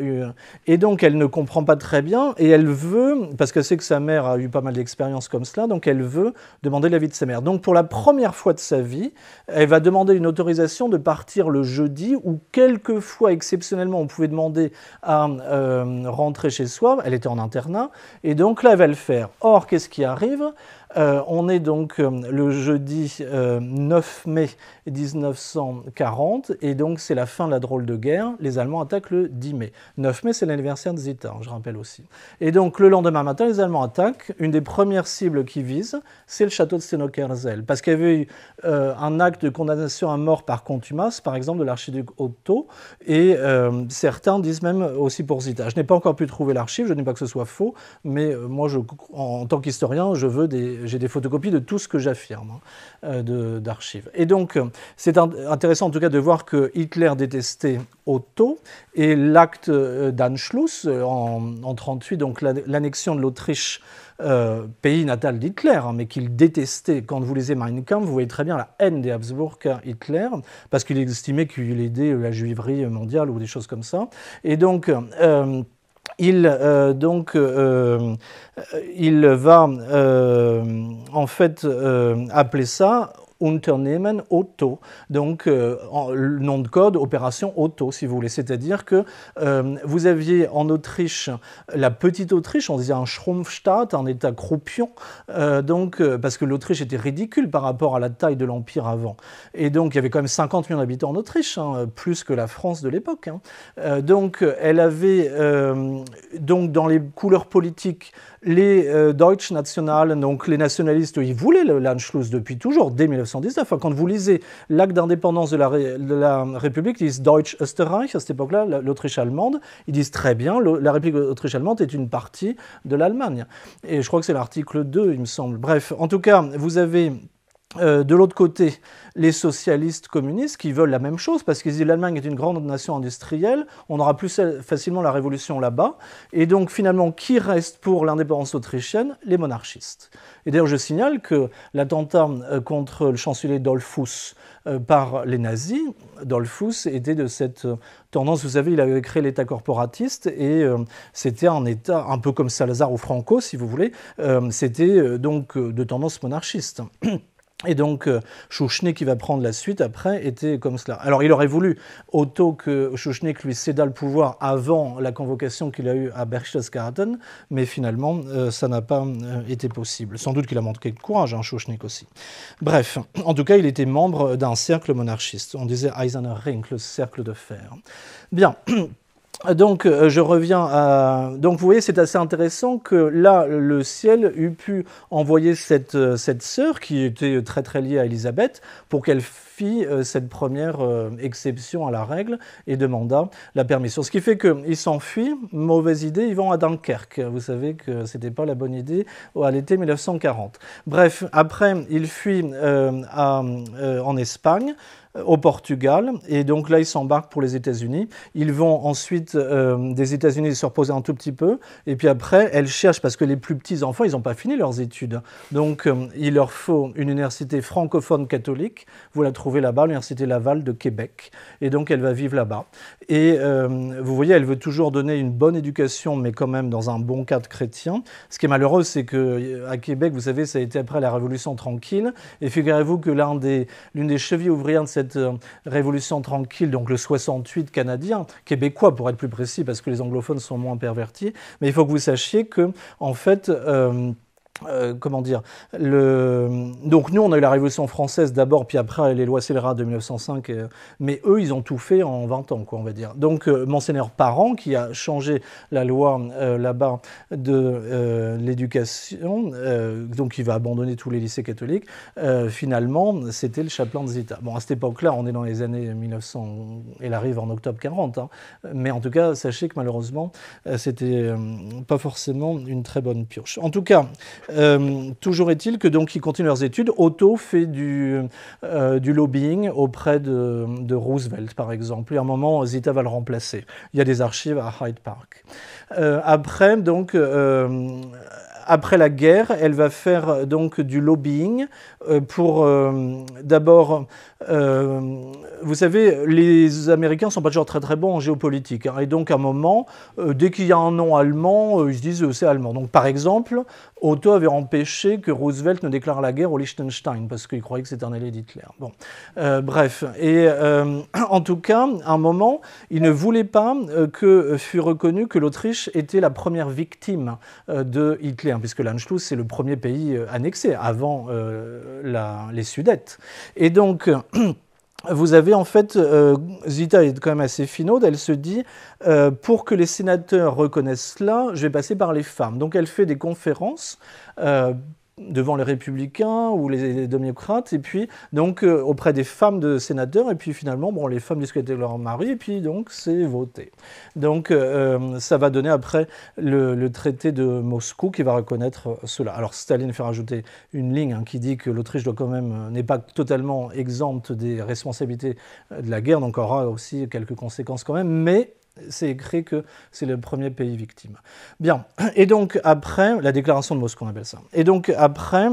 et donc elle ne comprend pas très bien, et elle veut, parce qu'elle sait que sa mère a eu pas mal d'expériences comme cela, donc elle veut demander l'avis de sa mère. Donc pour la première fois de sa vie, elle va demander une autorisation de partir le jeudi, où quelquefois, exceptionnellement, on pouvait demander à rentrer chez soi, elle était en internat, et donc là elle va le faire. Or, qu'est-ce qui arrive ? On est donc le jeudi 9 mai 1940, et donc c'est la fin de la drôle de guerre. Les Allemands attaquent le 10 mai. 9 mai, c'est l'anniversaire de Zita, je rappelle aussi. Et donc le lendemain matin, les Allemands attaquent. Une des premières cibles qu'ils visent, c'est le château de Stenokerzell, parce qu'il y avait eu un acte de condamnation à mort par contumace, par exemple de l'archiduc Otto, et certains disent même aussi pour Zita. Je n'ai pas encore pu trouver l'archive, je ne dis pas que ce soit faux, mais moi, en tant qu'historien, j'ai des photocopies de tout ce que j'affirme d'archives. Et donc, c'est intéressant en tout cas de voir que Hitler détestait Otto, et l'acte d'Anschluss en 1938, donc l'annexion de l'Autriche, pays natal d'Hitler, mais qu'il détestait. Quand vous lisez Mein Kampf, vous voyez très bien la haine des Habsbourg à Hitler, parce qu'il estimait qu'il aidait la juiverie mondiale ou des choses comme ça. Et donc, il va en fait appeler ça Unternehmen Otto, donc le nom de code Opération Otto, si vous voulez. C'est-à-dire que vous aviez en Autriche la petite Autriche, on disait un Schrumpfstaat, un État croupion, parce que l'Autriche était ridicule par rapport à la taille de l'Empire avant. Et donc il y avait quand même 50 millions d'habitants en Autriche, plus que la France de l'époque. Donc elle avait, donc dans les couleurs politiques, les Deutsche National, donc les nationalistes, ils voulaient l'Anschluss depuis toujours, dès 1919. Quand vous lisez l'acte d'indépendance de la République, ils disent Deutsch Österreich, à cette époque-là, l'Autriche allemande, ils disent très bien, la République Autriche allemande est une partie de l'Allemagne. Et je crois que c'est l'article 2, il me semble. Bref, en tout cas, vous avez de l'autre côté, les socialistes communistes qui veulent la même chose, parce qu'ils disent que l'Allemagne est une grande nation industrielle, on aura plus facilement la révolution là-bas, et donc finalement, qui reste pour l'indépendance autrichienne ? Les monarchistes. Et d'ailleurs, je signale que l'attentat contre le chancelier Dollfuss par les nazis, Dollfuss était de cette tendance, vous savez, il avait créé l'État corporatiste, et c'était un État un peu comme Salazar ou Franco, si vous voulez, c'était donc de tendance monarchiste. Et donc, Schuschnigg, qui va prendre la suite après, était comme cela. Alors, il aurait voulu, Otto, que Schuschnigg lui céda le pouvoir avant la convocation qu'il a eue à Berchtesgaden, mais finalement, ça n'a pas été possible. Sans doute qu'il a manqué de courage, Schuschnigg aussi. Bref, en tout cas, il était membre d'un cercle monarchiste. On disait Eiserner Ring, le cercle de fer. Bien. Donc, je reviens à... Donc, vous voyez, c'est assez intéressant que là, le ciel eût pu envoyer cette sœur, qui était très très liée à Élisabeth, pour qu'elle fît cette première exception à la règle et demanda la permission. Ce qui fait qu'il s'enfuit, mauvaise idée, ils vont à Dunkerque. Vous savez que c'était pas la bonne idée à l'été 1940. Bref, après, il fuit en Espagne, au Portugal, et donc là ils s'embarquent pour les États-Unis. Ils vont ensuite des États-Unis se reposer un tout petit peu, et puis après elle cherche, parce que les plus petits enfants ils n'ont pas fini leurs études, donc il leur faut une université francophone catholique. Vous la trouvez là-bas, l'université Laval de Québec, et donc elle va vivre là-bas. Et vous voyez, elle veut toujours donner une bonne éducation, mais quand même dans un bon cadre chrétien. Ce qui est malheureux, c'est qu'à Québec, vous savez, ça a été après la Révolution tranquille. Et figurez-vous que l'une des chevilles ouvrières de cette Révolution tranquille, donc le 68 canadien, québécois pour être plus précis, parce que les anglophones sont moins pervertis, mais il faut que vous sachiez que, en fait, comment dire, donc nous on a eu la Révolution française d'abord, puis après les lois scélérates de 1905, mais eux ils ont tout fait en 20 ans, quoi, on va dire. Donc Monseigneur Parent, qui a changé la loi là-bas de l'éducation, donc il va abandonner tous les lycées catholiques, finalement c'était le chapelain de Zita. Bon, à cette époque-là, on est dans les années 1900, elle arrive en octobre 40, hein, mais en tout cas, sachez que malheureusement, c'était pas forcément une très bonne pioche. En tout cas, toujours est-il que donc ils continuent leurs études. Otto fait du lobbying auprès de Roosevelt, par exemple. Et à un moment, Zita va le remplacer. Il y a des archives à Hyde Park. Après la guerre, elle va faire donc du lobbying pour d'abord, vous savez, les Américains ne sont pas toujours très très bons en géopolitique, hein, et donc à un moment, dès qu'il y a un nom allemand, ils se disent c'est allemand. Donc par exemple, Otto avait empêché que Roosevelt ne déclare la guerre au Liechtenstein parce qu'il croyait que c'était un allié d'Hitler. Bon, bref, et en tout cas, à un moment, il ne voulait pas que fût reconnu que l'Autriche était la première victime de Hitler, puisque l'Anschluss, c'est le premier pays annexé avant les Sudètes. Et donc, vous avez en fait, Zita est quand même assez finaude, elle se dit, pour que les sénateurs reconnaissent cela, je vais passer par les femmes. Donc elle fait des conférences devant les républicains ou les démocrates, et puis donc auprès des femmes de sénateurs, et puis finalement, bon, les femmes discutent avec leur mari, et puis donc c'est voté. Donc ça va donner après le traité de Moscou qui va reconnaître cela. Alors Staline fait rajouter une ligne, hein, qui dit que l'Autriche doit quand même n'est pas totalement exempte des responsabilités de la guerre, donc aura aussi quelques conséquences quand même, mais c'est écrit que c'est le premier pays victime. Bien, et donc après, la déclaration de Moscou, on appelle ça. Et donc après,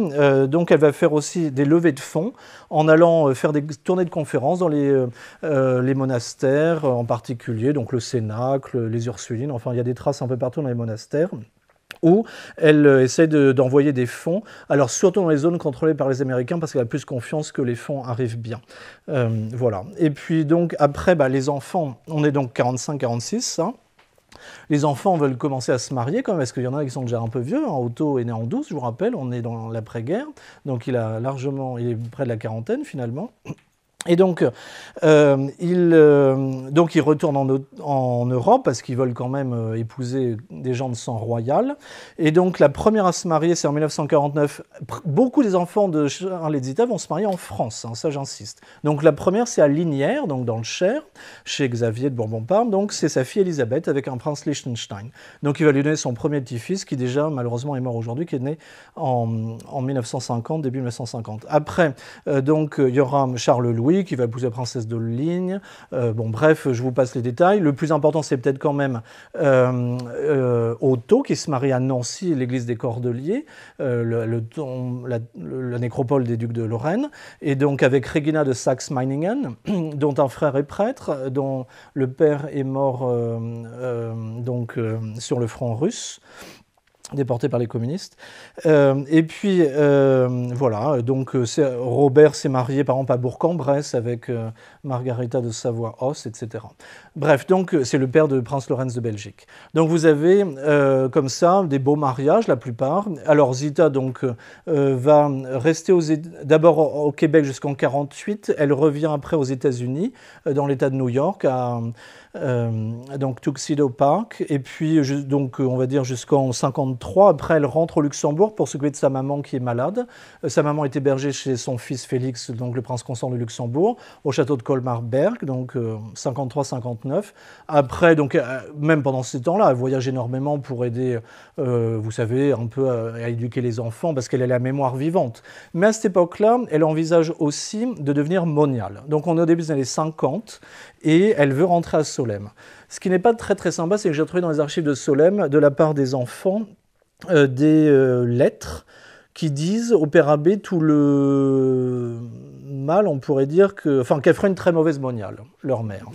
donc elle va faire aussi des levées de fonds en allant faire des tournées de conférences dans les monastères en particulier, donc le Cénacle, les Ursulines, enfin il y a des traces un peu partout dans les monastères, où elle essaie d'envoyer des fonds, alors surtout dans les zones contrôlées par les Américains, parce qu'elle a plus confiance que les fonds arrivent bien. Voilà. Et puis donc après, les enfants, on est donc 45-46, hein. Les enfants veulent commencer à se marier quand même, parce qu'il y en a qui sont déjà un peu vieux, hein. Otto est né en 12, je vous rappelle, on est dans l'après-guerre, donc il est près de la quarantaine finalement. Et donc, ils retournent en Europe parce qu'ils veulent quand même épouser des gens de sang royal. Et donc, la première à se marier, c'est en 1949. Beaucoup des enfants de Charles et Zita vont se marier en France, hein, ça j'insiste. Donc, la première, c'est à Lignières, donc dans le Cher, chez Xavier de Bourbon-Parme. Donc, c'est sa fille Elisabeth avec un prince Liechtenstein. Donc, il va lui donner son premier petit-fils qui déjà, malheureusement, est mort aujourd'hui, qui est né en 1950, début 1950. Après, donc, il y aura Charles-Louis, qui va épouser la princesse de Ligne. Bon, bref, je vous passe les détails. Le plus important, c'est peut-être quand même Otto, qui se marie à Nancy, l'église des Cordeliers, la nécropole des ducs de Lorraine, et donc avec Regina de Saxe-Meiningen, dont un frère est prêtre, dont le père est mort sur le front russe, déporté par les communistes. Et puis, voilà, donc Robert s'est marié par exemple à Bourg-en-Bresse avec Margarita de Savoie-Hauss, etc. Bref, donc c'est le père de Prince Lorenz de Belgique. Donc vous avez comme ça des beaux mariages, la plupart. Alors Zita donc va rester d'abord au Québec jusqu'en 1948, elle revient après aux États-Unis, dans l'État de New York, donc Tuxedo Park, et puis donc on va dire jusqu'en 53. Après, elle rentre au Luxembourg pour s'occuper de sa maman qui est malade. Sa maman est hébergée chez son fils Félix, donc le prince consort de Luxembourg, au château de Colmar-Berg, donc 53-59. Après, donc même pendant ces temps-là, elle voyage énormément pour aider, vous savez, un peu à éduquer les enfants, parce qu'elle a la mémoire vivante. Mais à cette époque-là, elle envisage aussi de devenir moniale. Donc on est au début des années 50, et elle veut rentrer à Solesmes. Ce qui n'est pas très très sympa, c'est que j'ai trouvé dans les archives de Solesmes, de la part des enfants, des lettres qui disent au père abbé tout le mal, on pourrait dire, qu'elle ferait une très mauvaise moniale, leur mère.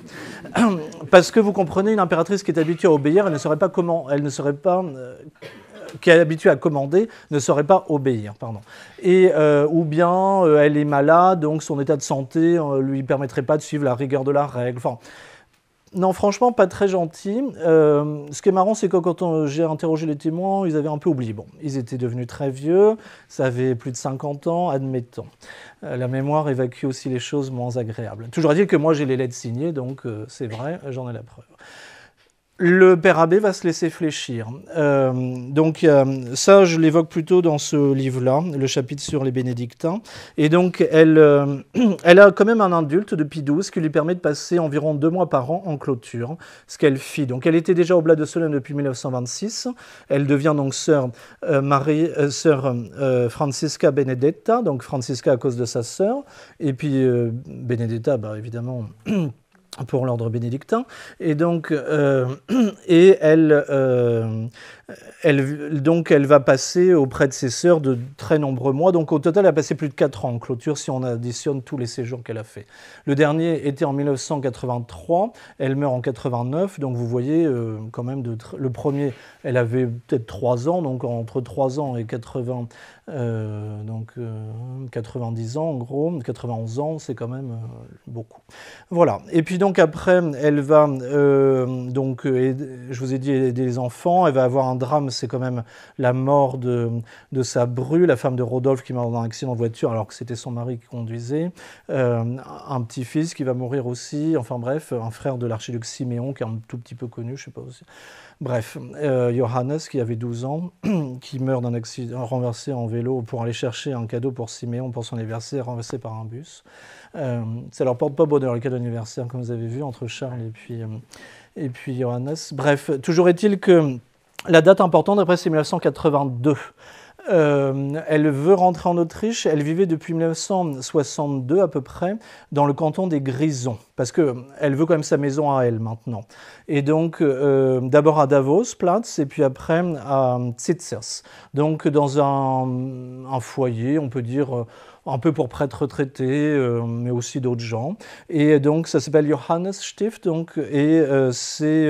Parce que vous comprenez, une impératrice qui est habituée à obéir, elle ne saurait pas comment, elle ne saurait pas... qui est habituée à commander, ne saurait pas obéir. Pardon. Et, ou bien elle est malade, donc son état de santé ne lui permettrait pas de suivre la rigueur de la règle. Enfin, non, franchement, pas très gentil. Ce qui est marrant, c'est que quand j'ai interrogé les témoins, ils avaient un peu oublié. Bon, ils étaient devenus très vieux, ça avait plus de 50 ans, admettons. La mémoire évacue aussi les choses moins agréables. Toujours est-il que moi, j'ai les lettres signées, donc c'est vrai, j'en ai la preuve. Le père abbé va se laisser fléchir. Donc ça, je l'évoque plutôt dans ce livre-là, le chapitre sur les bénédictins. Et donc, elle a quand même un indulte de Pie XII qui lui permet de passer environ 2 mois par an en clôture, ce qu'elle fit. Donc, elle était déjà au Oblat de Solesmes depuis 1926. Elle devient donc sœur Francisca Benedetta, donc Francisca à cause de sa sœur, et puis Benedetta, bah, évidemment... pour l'ordre bénédictin, et donc elle va passer auprès de ses sœurs de très nombreux mois, donc au total elle a passé plus de 4 ans en clôture si on additionne tous les séjours qu'elle a fait. Le dernier était en 1983, elle meurt en 89, donc vous voyez quand même, le premier elle avait peut-être 3 ans, donc entre 3 ans et 80, 90 ans en gros, 91 ans, c'est quand même beaucoup. Voilà, et puis donc après, elle va, je vous ai dit, aider les enfants, elle va avoir un drame, c'est quand même la mort de sa bru, la femme de Rodolphe qui meurt dans un accident de voiture alors que c'était son mari qui conduisait, un petit-fils qui va mourir aussi, enfin bref, un frère de l'archiduc Siméon qui est un tout petit peu connu, je sais pas aussi. Bref, Johannes qui avait 12 ans, qui meurt d'un accident renversé en vélo pour aller chercher un cadeau pour Siméon pour son anniversaire, renversé par un bus. Ça leur porte pas bonheur, le cadeau d'anniversaire, comme vous avez vu, entre Charles et puis Johannes. Bref, toujours est-il que la date importante, après, c'est 1982. Elle veut rentrer en Autriche, elle vivait depuis 1962 à peu près dans le canton des Grisons, parce qu'elle veut quand même sa maison à elle maintenant. Et donc d'abord à Davos, Platz, et puis après à Zitzers, donc dans un foyer, on peut dire... un peu pour prêtres retraités, mais aussi d'autres gens. Et donc, ça s'appelle Johannes Stift, donc, et c'est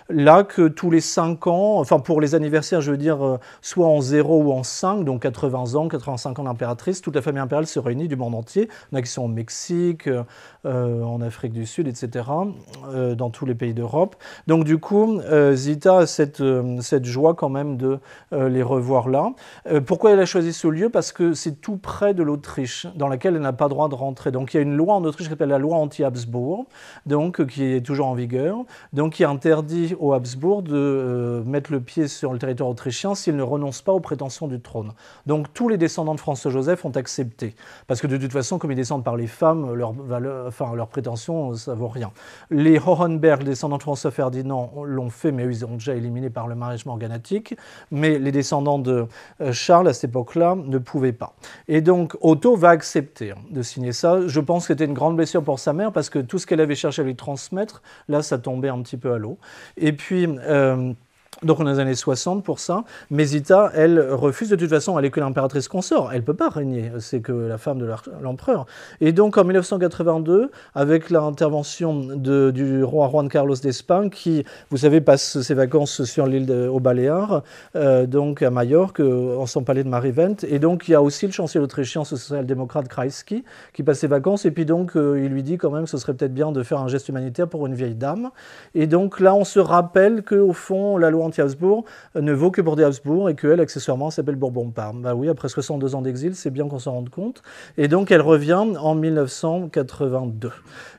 là que tous les 5 ans, enfin pour les anniversaires, je veux dire, soit en 0 ou en 5, donc 80 ans, 85 ans d'impératrice, toute la famille impériale se réunit du monde entier. Il y en a qui sont au Mexique, en Afrique du Sud, etc., dans tous les pays d'Europe. Donc du coup, Zita a cette joie quand même de les revoir là. Pourquoi elle a choisi ce lieu? Parce que c'est tout près de l'Autriche, dans laquelle elle n'a pas droit de rentrer. Donc il y a une loi en Autriche qui s'appelle la loi anti-Habsbourg, donc qui est toujours en vigueur, donc qui interdit aux Habsbourg de mettre le pied sur le territoire autrichien s'ils ne renoncent pas aux prétentions du trône. Donc tous les descendants de François-Joseph ont accepté, parce que de toute façon, comme ils descendent par les femmes, leurs prétentions, ça vaut rien. Les Hohenberg, les descendants de François Ferdinand, l'ont fait, mais eux, ils ont déjà éliminé par le mariage morganatique, mais les descendants de Charles, à cette époque-là, ne pouvaient pas. Et donc, Otto va accepter de signer ça. Je pense que c'était une grande blessure pour sa mère, parce que tout ce qu'elle avait cherché à lui transmettre, là, ça tombait un petit peu à l'eau. Et puis... donc on est dans les années 60 pour ça, mais Zita, elle refuse de toute façon, elle est que l'impératrice consort, elle ne peut pas régner, c'est que la femme de l'empereur. Et donc en 1982, avec l'intervention du roi Juan Carlos d'Espagne, qui, vous savez, passe ses vacances sur l'île aux Baléares, donc à Majorque, en son palais de Marivent, et donc il y a aussi le chancelier autrichien social-démocrate Kreisky, qui passe ses vacances, et puis donc il lui dit quand même que ce serait peut-être bien de faire un geste humanitaire pour une vieille dame. Et donc là, on se rappelle qu'au fond, la loi anti-Habsbourg ne vaut que pour des Habsbourg et qu'elle, accessoirement, s'appelle Bourbon-Parme. Bah oui, après 62 ans d'exil, c'est bien qu'on s'en rende compte. Et donc, elle revient en 1982.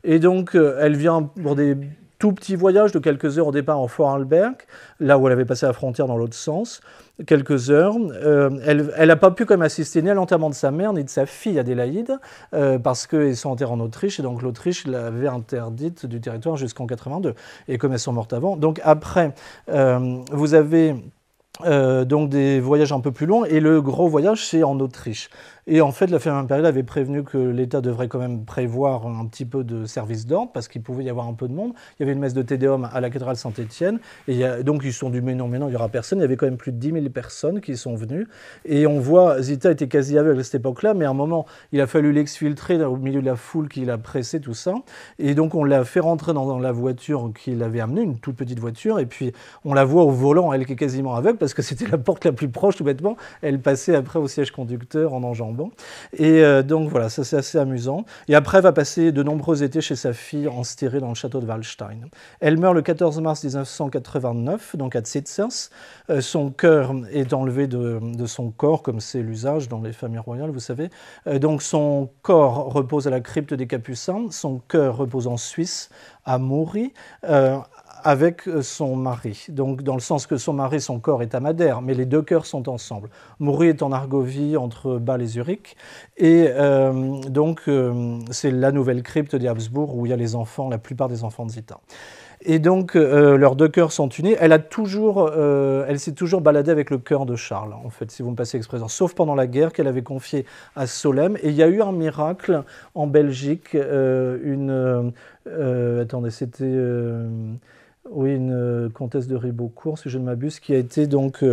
Et donc, elle vient pour des tout petit voyage de quelques heures au départ en Vorarlberg, là où elle avait passé la frontière dans l'autre sens, quelques heures. Elle n'a pas pu quand même assister ni à l'enterrement de sa mère ni de sa fille Adélaïde, parce qu'ils sont enterrés en Autriche, et donc l'Autriche l'avait interdite du territoire jusqu'en 82. Et comme elles sont mortes avant, donc après, vous avez donc des voyages un peu plus longs, et le gros voyage, c'est en Autriche. Et en fait, la famille impériale avait prévenu que l'État devrait quand même prévoir un petit peu de service d'ordre, parce qu'il pouvait y avoir un peu de monde. Il y avait une messe de Te Deum à la cathédrale Saint-Étienne, et donc ils se sont dit, mais non, il n'y aura personne. Il y avait quand même plus de 10 000 personnes qui sont venues. Et on voit, Zita était quasi aveugle à cette époque-là, mais à un moment, il a fallu l'exfiltrer au milieu de la foule qui l'a pressé, tout ça. Et donc on l'a fait rentrer dans la voiture qu'il avait amenée, une toute petite voiture, et puis on la voit au volant, elle qui est quasiment aveugle, parce que c'était la porte la plus proche, tout bêtement. Elle passait après au siège conducteur en enjambant. Et donc voilà, ça c'est assez amusant. Et après, elle va passer de nombreux étés chez sa fille en Styrie dans le château de Waldstein. Elle meurt le 14 mars 1989, donc à Zitzers. Son cœur est enlevé de son corps, comme c'est l'usage dans les familles royales, vous savez. Donc son corps repose à la crypte des Capucins, son cœur repose en Suisse, à Muri, avec son mari. Donc, dans le sens que son mari, son corps est à Madère, mais les deux cœurs sont ensemble. Muri est en Argovie, entre Bâle et Zurich. Et donc, c'est la nouvelle crypte des Habsbourg, où il y a les enfants, la plupart des enfants de Zita. Et donc, leurs deux cœurs sont unis. Elle s'est toujours baladée avec le cœur de Charles, en fait, si vous me passez l'expression, sauf pendant la guerre qu'elle avait confiée à Solesmes. Et il y a eu un miracle en Belgique, attendez, c'était... oui, une comtesse de Ribeaucourt, si je ne m'abuse, qui a été donc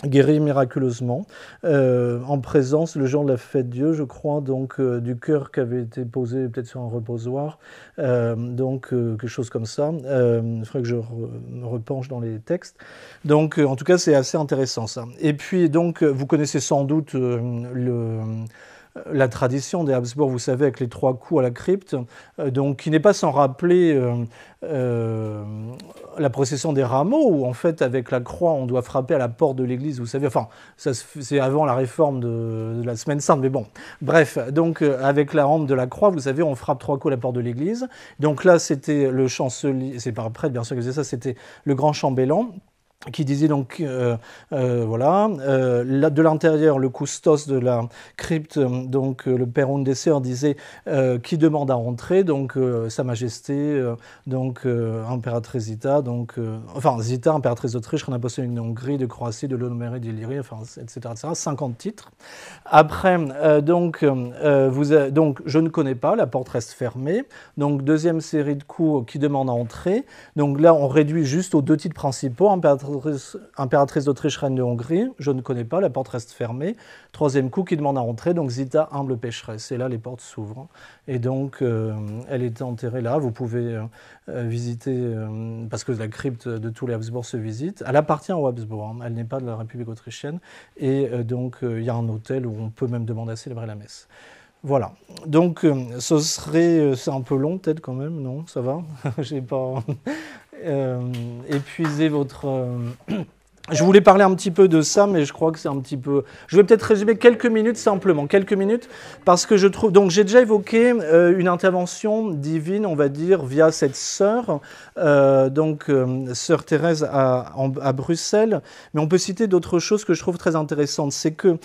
guérie miraculeusement en présence, le jour de la fête Dieu, je crois, donc du cœur qui avait été posé peut-être sur un reposoir, donc quelque chose comme ça. Il faudrait que je me repenche dans les textes. Donc, en tout cas, c'est assez intéressant ça. Et puis, donc, vous connaissez sans doute la tradition des Habsbourg, vous savez, avec les 3 coups à la crypte, donc qui n'est pas sans rappeler la procession des rameaux, où en fait, avec la croix, on doit frapper à la porte de l'église, vous savez, enfin, c'est avant la réforme de la Semaine Sainte, mais bon, bref, donc avec la rampe de la croix, vous savez, on frappe 3 coups à la porte de l'église, donc là, c'était le chancelier, c'est pas prêtre, bien sûr que c'est ça, c'était le grand chambellan, qui disait donc, voilà, de l'intérieur, le custos de la crypte, donc le père Hundesser disait qui demande à entrer, donc Sa Majesté, donc impératrice Zita, donc, enfin Zita, impératrice d'Autriche, reine apostolique de Hongrie, de Croatie, de l'Honoré d'Illyrie, enfin, etc., 50 titres. Après, donc, donc, je ne connais pas, la porte reste fermée, donc deuxième série de coups qui demande à entrer, donc là on réduit juste aux 2 titres principaux, impératrice d'Autriche, reine de Hongrie, je ne connais pas, la porte reste fermée. 3e coup qui demande à entrer, donc Zita, humble pécheresse. Et là, les portes s'ouvrent. Et donc, elle était enterrée là. Vous pouvez visiter, parce que la crypte de tous les Habsbourg se visite. Elle appartient aux Habsbourg, hein. Elle n'est pas de la République autrichienne. Et donc, il y a un hôtel où on peut même demander à célébrer la messe. Voilà. Donc, ce serait... c'est un peu long, peut-être, quand même, non? Ça va? J'ai pas... épuiser votre... Je voulais parler un petit peu de ça, mais je crois que c'est un petit peu... Je vais peut-être résumer quelques minutes simplement, quelques minutes, parce que je trouve... Donc j'ai déjà évoqué une intervention divine, on va dire, via cette sœur, sœur Thérèse à Bruxelles, mais on peut citer d'autres choses que je trouve très intéressantes. C'est que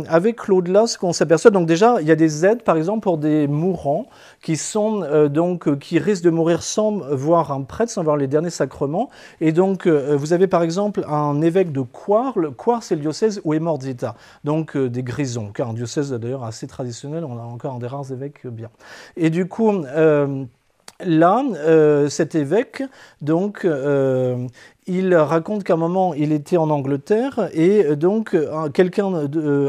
avec l'au-delà, ce qu'on s'aperçoit, donc déjà, il y a des aides, par exemple, pour des mourants qui sont qui risquent de mourir sans voir un prêtre, sans voir les derniers sacrements. Et donc, vous avez par exemple un évêque de Coire. Coire, c'est le diocèse où est mort Zita, donc des Grisons, car un diocèse d'ailleurs assez traditionnel, on a encore un des rares évêques bien. Et du coup, là, cet évêque, donc, il raconte qu'à un moment, il était en Angleterre et donc quelqu'un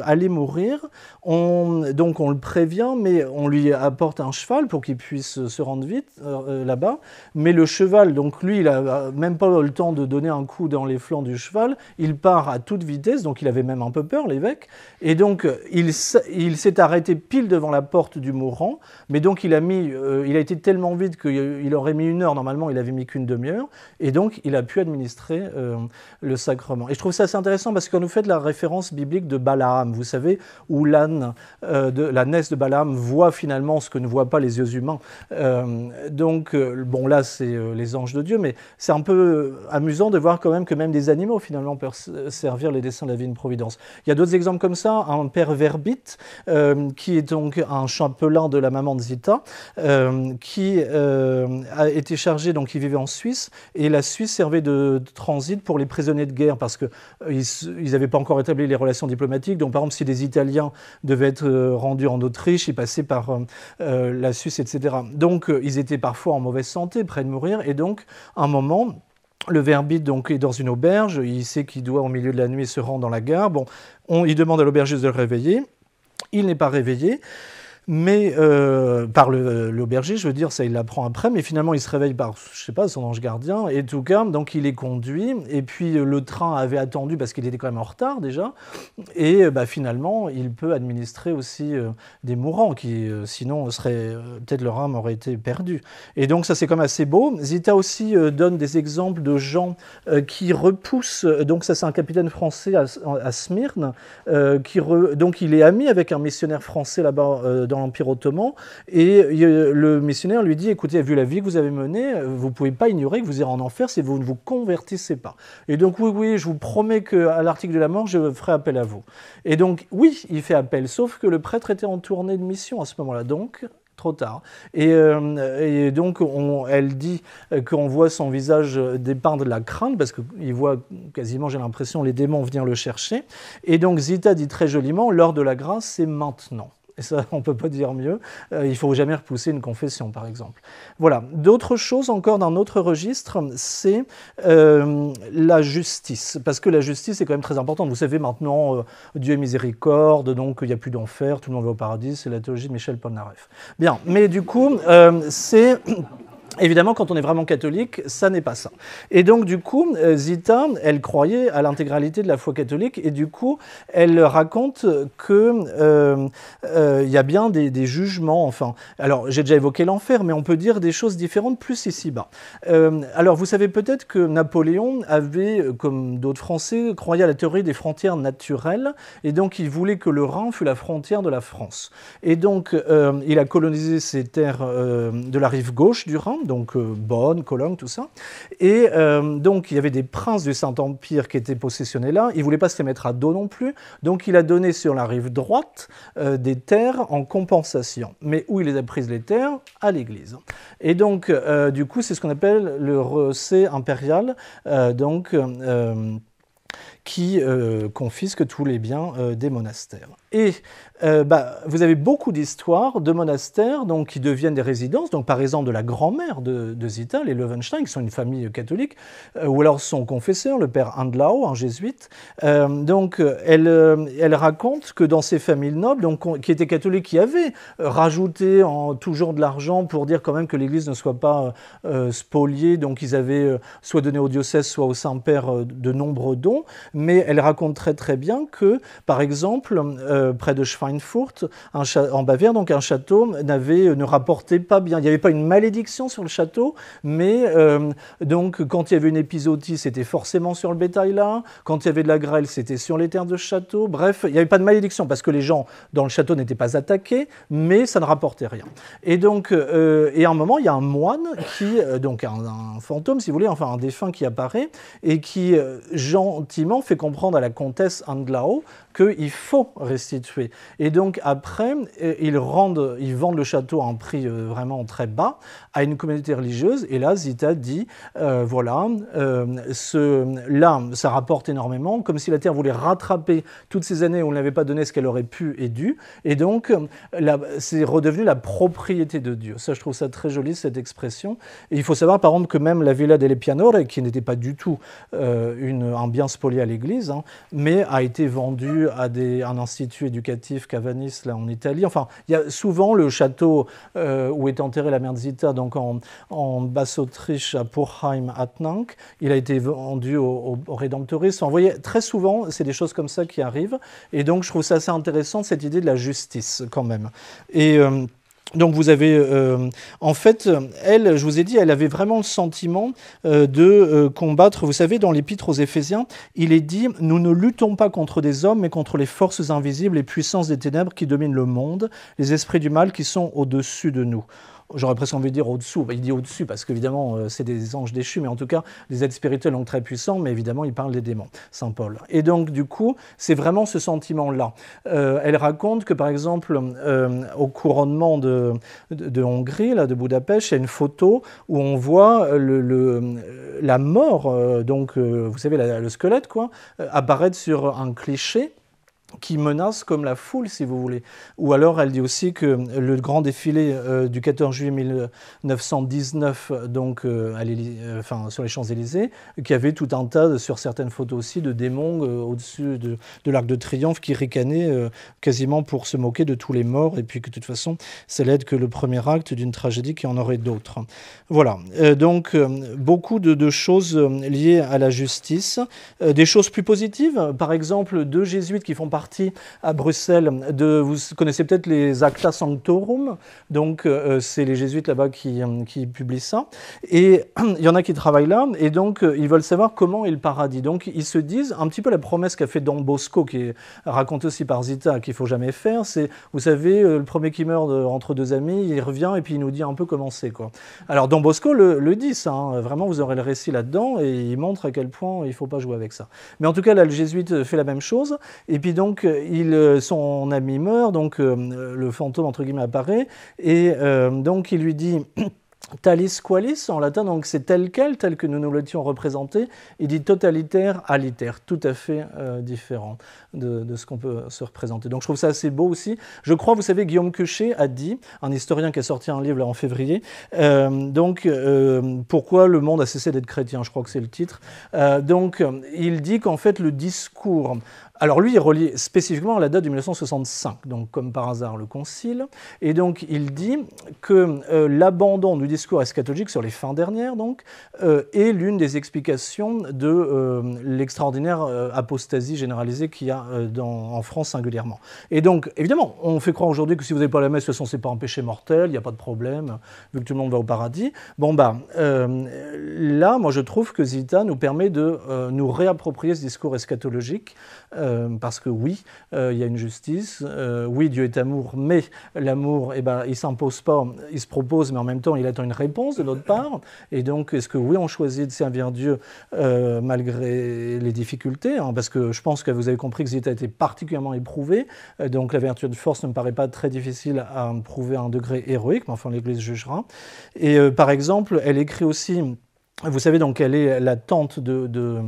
allait mourir. Donc on le prévient, mais on lui apporte un cheval pour qu'il puisse se rendre vite là-bas. Mais le cheval, donc lui, il n'a même pas le temps de donner un coup dans les flancs du cheval. Il part à toute vitesse, donc il avait même un peu peur, l'évêque. Et donc il s'est arrêté pile devant la porte du mourant. Mais donc il a été tellement vite qu'il aurait mis 1 heure. Normalement, il avait mis qu'1 demi-heure. Et donc il a pu administrer administrer le sacrement. Et je trouve ça assez intéressant parce que quand vous faites la référence biblique de Balaam, vous savez, où la nesse de Balaam voit finalement ce que ne voient pas les yeux humains. Bon là c'est les anges de Dieu, mais c'est un peu amusant de voir quand même que même des animaux finalement peuvent servir les desseins de la divine providence. Il y a d'autres exemples comme ça, un père Verbit, qui est donc un chapelain de la maman de Zita, qui a été chargé, donc il vivait en Suisse, et la Suisse servait de transit pour les prisonniers de guerre, parce qu'ils n'avaient pas encore établi les relations diplomatiques, donc par exemple si des Italiens devaient être rendus en Autriche, ils passaient par la Suisse, etc. Donc ils étaient parfois en mauvaise santé, près de mourir, et donc à un moment, le Verbit donc, est dans une auberge, il sait qu'il doit au milieu de la nuit se rendre dans la gare, bon, il demande à l'aubergiste de le réveiller, il n'est pas réveillé, mais par l'aubergiste, je veux dire, ça il l'apprend après, mais finalement il se réveille par, je sais pas, son ange gardien, et tout cas, donc il est conduit, et puis le train avait attendu parce qu'il était quand même en retard déjà, et finalement il peut administrer aussi des mourants qui sinon peut-être leur âme aurait été perdue. Et donc ça c'est quand même assez beau. Zita aussi donne des exemples de gens qui repoussent, donc ça c'est un capitaine français à Smyrne, donc il est ami avec un missionnaire français là-bas dans l'Empire ottoman, et le missionnaire lui dit, écoutez, vu la vie que vous avez menée, vous ne pouvez pas ignorer que vous irez en enfer si vous ne vous convertissez pas. Et donc oui, je vous promets qu'à l'article de la mort, je ferai appel à vous. Et donc oui, il fait appel, sauf que le prêtre était en tournée de mission à ce moment-là, donc trop tard. Et donc elle dit qu'on voit son visage dépeindre la crainte, parce qu'il voit quasiment, j'ai l'impression, les démons venir le chercher. Et donc Zita dit très joliment, l'heure de la grâce, c'est maintenant. Et ça, on ne peut pas dire mieux. Il ne faut jamais repousser une confession, par exemple. Voilà. D'autres choses encore d'un autre registre, c'est la justice. Parce que la justice est quand même très importante. Vous savez, maintenant, Dieu est miséricorde, donc il n'y a plus d'enfer, tout le monde va au paradis. C'est la théologie de Michel Polnareff. Bien. Mais du coup, c'est... Évidemment, quand on est vraiment catholique, ça n'est pas ça. Et donc, du coup, Zita, elle croyait à l'intégralité de la foi catholique, et du coup, elle raconte que il y a bien des jugements, enfin... Alors, j'ai déjà évoqué l'enfer, mais on peut dire des choses différentes plus ici-bas. Alors, vous savez peut-être que Napoléon avait, comme d'autres Français, croyait à la théorie des frontières naturelles, et donc il voulait que le Rhin fût la frontière de la France. Et donc, il a colonisé ces terres de la rive gauche du Rhin, donc Bonn, Cologne, tout ça. Et donc, il y avait des princes du Saint-Empire qui étaient possessionnés là. Il ne voulait pas se les mettre à dos non plus. Donc, il a donné sur la rive droite des terres en compensation. Mais où il les a prises, les terres? À l'Église. Et donc, du coup, c'est ce qu'on appelle le recès impérial. Qui confisque tous les biens des monastères. Et vous avez beaucoup d'histoires de monastères donc, qui deviennent des résidences, donc par exemple de la grand-mère de Zita, les Löwenstein, qui sont une famille catholique, ou alors son confesseur, le père Andlau, un jésuite. Donc elle raconte que dans ces familles nobles, donc, qui étaient catholiques, qui avaient rajouté toujours de l'argent pour dire quand même que l'Église ne soit pas spoliée, donc ils avaient soit donné au diocèse, soit au Saint-Père de nombreux dons, mais elle raconte très très bien que, par exemple, près de Schweinfurt, en Bavière, donc un château ne rapportait pas bien. Il n'y avait pas une malédiction sur le château, mais donc quand il y avait une épizootie, c'était forcément sur le bétail là. Quand il y avait de la grêle, c'était sur les terres de château. Bref, il n'y avait pas de malédiction parce que les gens dans le château n'étaient pas attaqués, mais ça ne rapportait rien. Et donc, et à un moment, il y a un moine qui, donc un fantôme, si vous voulez, enfin un défunt qui apparaît et qui gentiment fait comprendre à la comtesse Andlau qu'il faut restituer. Et donc après, ils vendent le château à un prix vraiment très bas à une communauté religieuse. Et là, Zita dit, là, ça rapporte énormément, comme si la terre voulait rattraper toutes ces années où on n'avait pas donné ce qu'elle aurait pu et dû. Et donc, c'est redevenu la propriété de Dieu. Ça, je trouve ça très joli, cette expression. Et il faut savoir, par exemple, que même la Villa delle Pianore, qui n'était pas du tout un bien spolié à l'Église, mais a été vendue à un institut éducatif Cavanis là en Italie. Enfin, il y a souvent le château où est enterrée la mère de Zita, donc en Basse-Autriche à Purheim-Atnank. Il a été vendu aux rédemptoristes. Enfin, vous voyez, très souvent, c'est des choses comme ça qui arrivent. Et donc, je trouve ça assez intéressant, cette idée de la justice, quand même. Et Donc vous avez, en fait, elle, je vous ai dit, elle avait vraiment le sentiment de combattre. Vous savez, dans l'Épître aux Éphésiens, il est dit « Nous ne luttons pas contre des hommes, mais contre les forces invisibles, les puissances des ténèbres qui dominent le monde, les esprits du mal qui sont au-dessus de nous. » J'aurais presque envie de dire au-dessous. Il dit au-dessus parce qu'évidemment, c'est des anges déchus, mais en tout cas, des êtres spirituels donc très puissants, mais évidemment, il parle des démons, saint Paul. Et donc, du coup, c'est vraiment ce sentiment-là. Elle raconte que, par exemple, au couronnement de Hongrie, là, de Budapest, il y a une photo où on voit la mort, donc, vous savez, le squelette, quoi, apparaître sur un cliché qui menace comme la foule, si vous voulez. Ou alors, elle dit aussi que le grand défilé du 14 juillet 1919, donc sur les Champs-Élysées, qui avait tout un tas, sur certaines photos aussi, de démons au-dessus de l'Arc de Triomphe qui ricanaient quasiment pour se moquer de tous les morts, et puis que de toute façon, ça n'aide que le premier acte d'une tragédie qui en aurait d'autres. Voilà, donc beaucoup de choses liées à la justice, des choses plus positives, par exemple, deux jésuites qui font partie à Bruxelles, vous connaissez peut-être les Acta Sanctorum, donc c'est les jésuites là-bas qui publient ça, et il y en a qui travaillent là, et donc ils veulent savoir comment est le paradis. Donc ils se disent, un petit peu la promesse qu'a fait Don Bosco, qui est racontée aussi par Zita, qu'il ne faut jamais faire, c'est, vous savez, le premier qui meurt entre deux amis, il revient et puis il nous dit un peu comment c'est, quoi. Alors Don Bosco le dit, ça, hein, vraiment vous aurez le récit là-dedans, et il montre à quel point il ne faut pas jouer avec ça. Mais en tout cas, là, le jésuite fait la même chose, et puis donc, son ami meurt, donc le fantôme, entre guillemets, apparaît, et donc il lui dit talis qualis, en latin, donc c'est tel quel, tel que nous l'étions représenté. Il dit totalitaire, alitaire, tout à fait différent de ce qu'on peut se représenter. Donc je trouve ça assez beau aussi. Je crois, vous savez, Guillaume Cuchet a dit, un historien qui a sorti un livre là, en février, pourquoi le monde a cessé d'être chrétien, je crois que c'est le titre. Il dit qu'en fait le discours... Alors lui, il relie spécifiquement à la date de 1965, donc comme par hasard le Concile, et donc il dit que l'abandon du discours eschatologique sur les fins dernières donc, est l'une des explications de l'extraordinaire apostasie généralisée qu'il y a en France singulièrement. Et donc, évidemment, on fait croire aujourd'hui que si vous n'avez pas la messe, de toute façon, c'est pas un péché mortel, il n'y a pas de problème, vu que tout le monde va au paradis. Bon, là, moi, je trouve que Zita nous permet de nous réapproprier ce discours eschatologique, parce que oui, il y a une justice, oui, Dieu est amour, mais l'amour, il ne s'impose pas, il se propose, mais en même temps, il attend une réponse de notre part. Et donc, est-ce que oui, on choisit de servir Dieu malgré les difficultés, hein, parce que je pense que vous avez compris que Zita a été particulièrement éprouvée, donc la vertu de force ne me paraît pas très difficile à prouver à un degré héroïque, mais enfin, l'Église jugera. Et par exemple, elle écrit aussi... Vous savez donc quelle est la tante de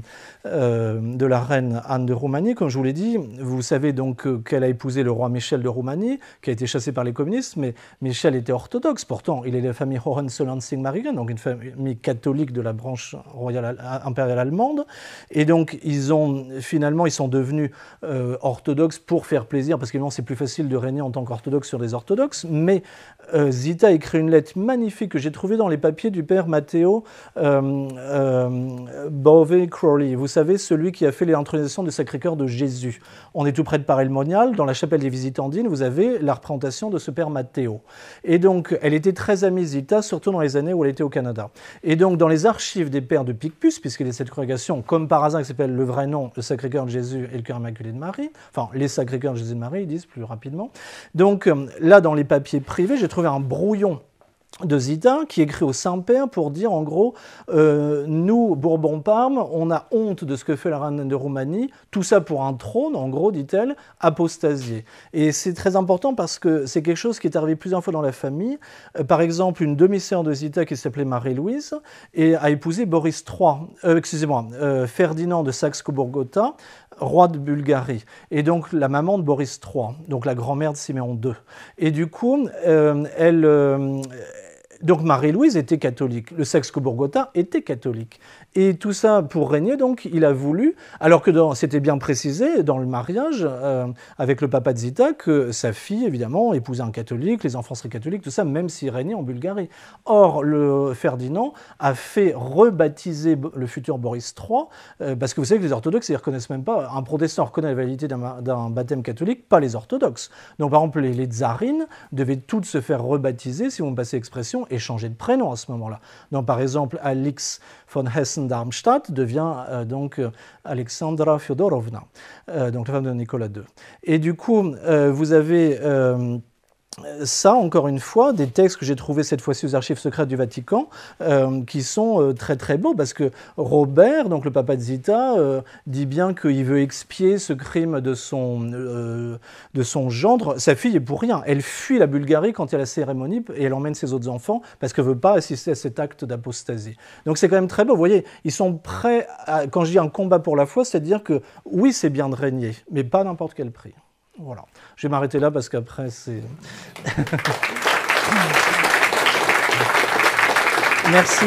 la reine Anne de Roumanie, comme je vous l'ai dit. Vous savez donc qu'elle a épousé le roi Michel de Roumanie, qui a été chassé par les communistes, mais Michel était orthodoxe. Pourtant, il est de la famille Hohenzollern-Sigmaringen, donc une famille catholique de la branche royale impériale allemande. Et donc, ils sont devenus orthodoxes pour faire plaisir, parce qu'évidemment, c'est plus facile de régner en tant qu'orthodoxe sur des orthodoxes. Mais Zita écrit une lettre magnifique que j'ai trouvée dans les papiers du père Matteo Bove Crowley, vous savez, celui qui a fait l'intronisation du Sacré-Cœur de Jésus. On est tout près de Paray-le-Monial, dans la chapelle des Visitandines, vous avez la représentation de ce père Matteo. Et donc, elle était très amie Zita, surtout dans les années où elle était au Canada. Et donc, dans les archives des pères de Picpus, puisqu'il y a cette congrégation, comme par hasard, qui s'appelle le vrai nom, le Sacré-Cœur de Jésus et le Cœur Immaculé de Marie, enfin, les Sacré-Cœurs de Jésus et de Marie, ils disent plus rapidement. Donc, là, dans les papiers privés, j'ai trouvé un brouillon de Zita, qui écrit au Saint-Père pour dire en gros nous, Bourbon-Parme, on a honte de ce que fait la reine de Roumanie, tout ça pour un trône, en gros, dit-elle, apostasié. Et c'est très important parce que c'est quelque chose qui est arrivé plusieurs fois dans la famille. Par exemple, une demi-sœur de Zita qui s'appelait Marie-Louise et a épousé Boris III, Ferdinand de Saxe-Cobourg-Gotha, roi de Bulgarie, et donc la maman de Boris III, donc la grand-mère de Siméon II. Et du coup, Donc Marie-Louise était catholique, le Saxe-Cobourg-Gotha était catholique. Et tout ça pour régner, donc il a voulu, alors que c'était bien précisé dans le mariage avec le papa de Zita, que sa fille, évidemment, épousait un catholique, les enfants seraient catholiques, tout ça, même s'il régnait en Bulgarie. Or, le Ferdinand a fait rebaptiser le futur Boris III, parce que vous savez que les orthodoxes, ils ne reconnaissent même pas, un protestant reconnaît la validité d'un baptême catholique, pas les orthodoxes. Donc par exemple, les tsarines devaient toutes se faire rebaptiser, si vous me passez l'expression, et changer de prénom à ce moment-là. Donc par exemple, Alix von Hessen-Darmstadt devient donc Alexandra Fyodorovna, donc la femme de Nicolas II. Et du coup, vous avez ça, encore une fois, des textes que j'ai trouvés cette fois-ci aux archives secrètes du Vatican, qui sont très très beaux, parce que Robert, donc le papa de Zita, dit bien qu'il veut expier ce crime de son gendre. Sa fille est pour rien. Elle fuit la Bulgarie quand il y a la cérémonie et elle emmène ses autres enfants parce qu'elle ne veut pas assister à cet acte d'apostasie. Donc c'est quand même très beau. Vous voyez, ils sont prêts, quand je dis un combat pour la foi, c'est-à-dire que oui, c'est bien de régner, mais pas à n'importe quel prix. Voilà. Je vais m'arrêter là parce qu'après, c'est... Merci.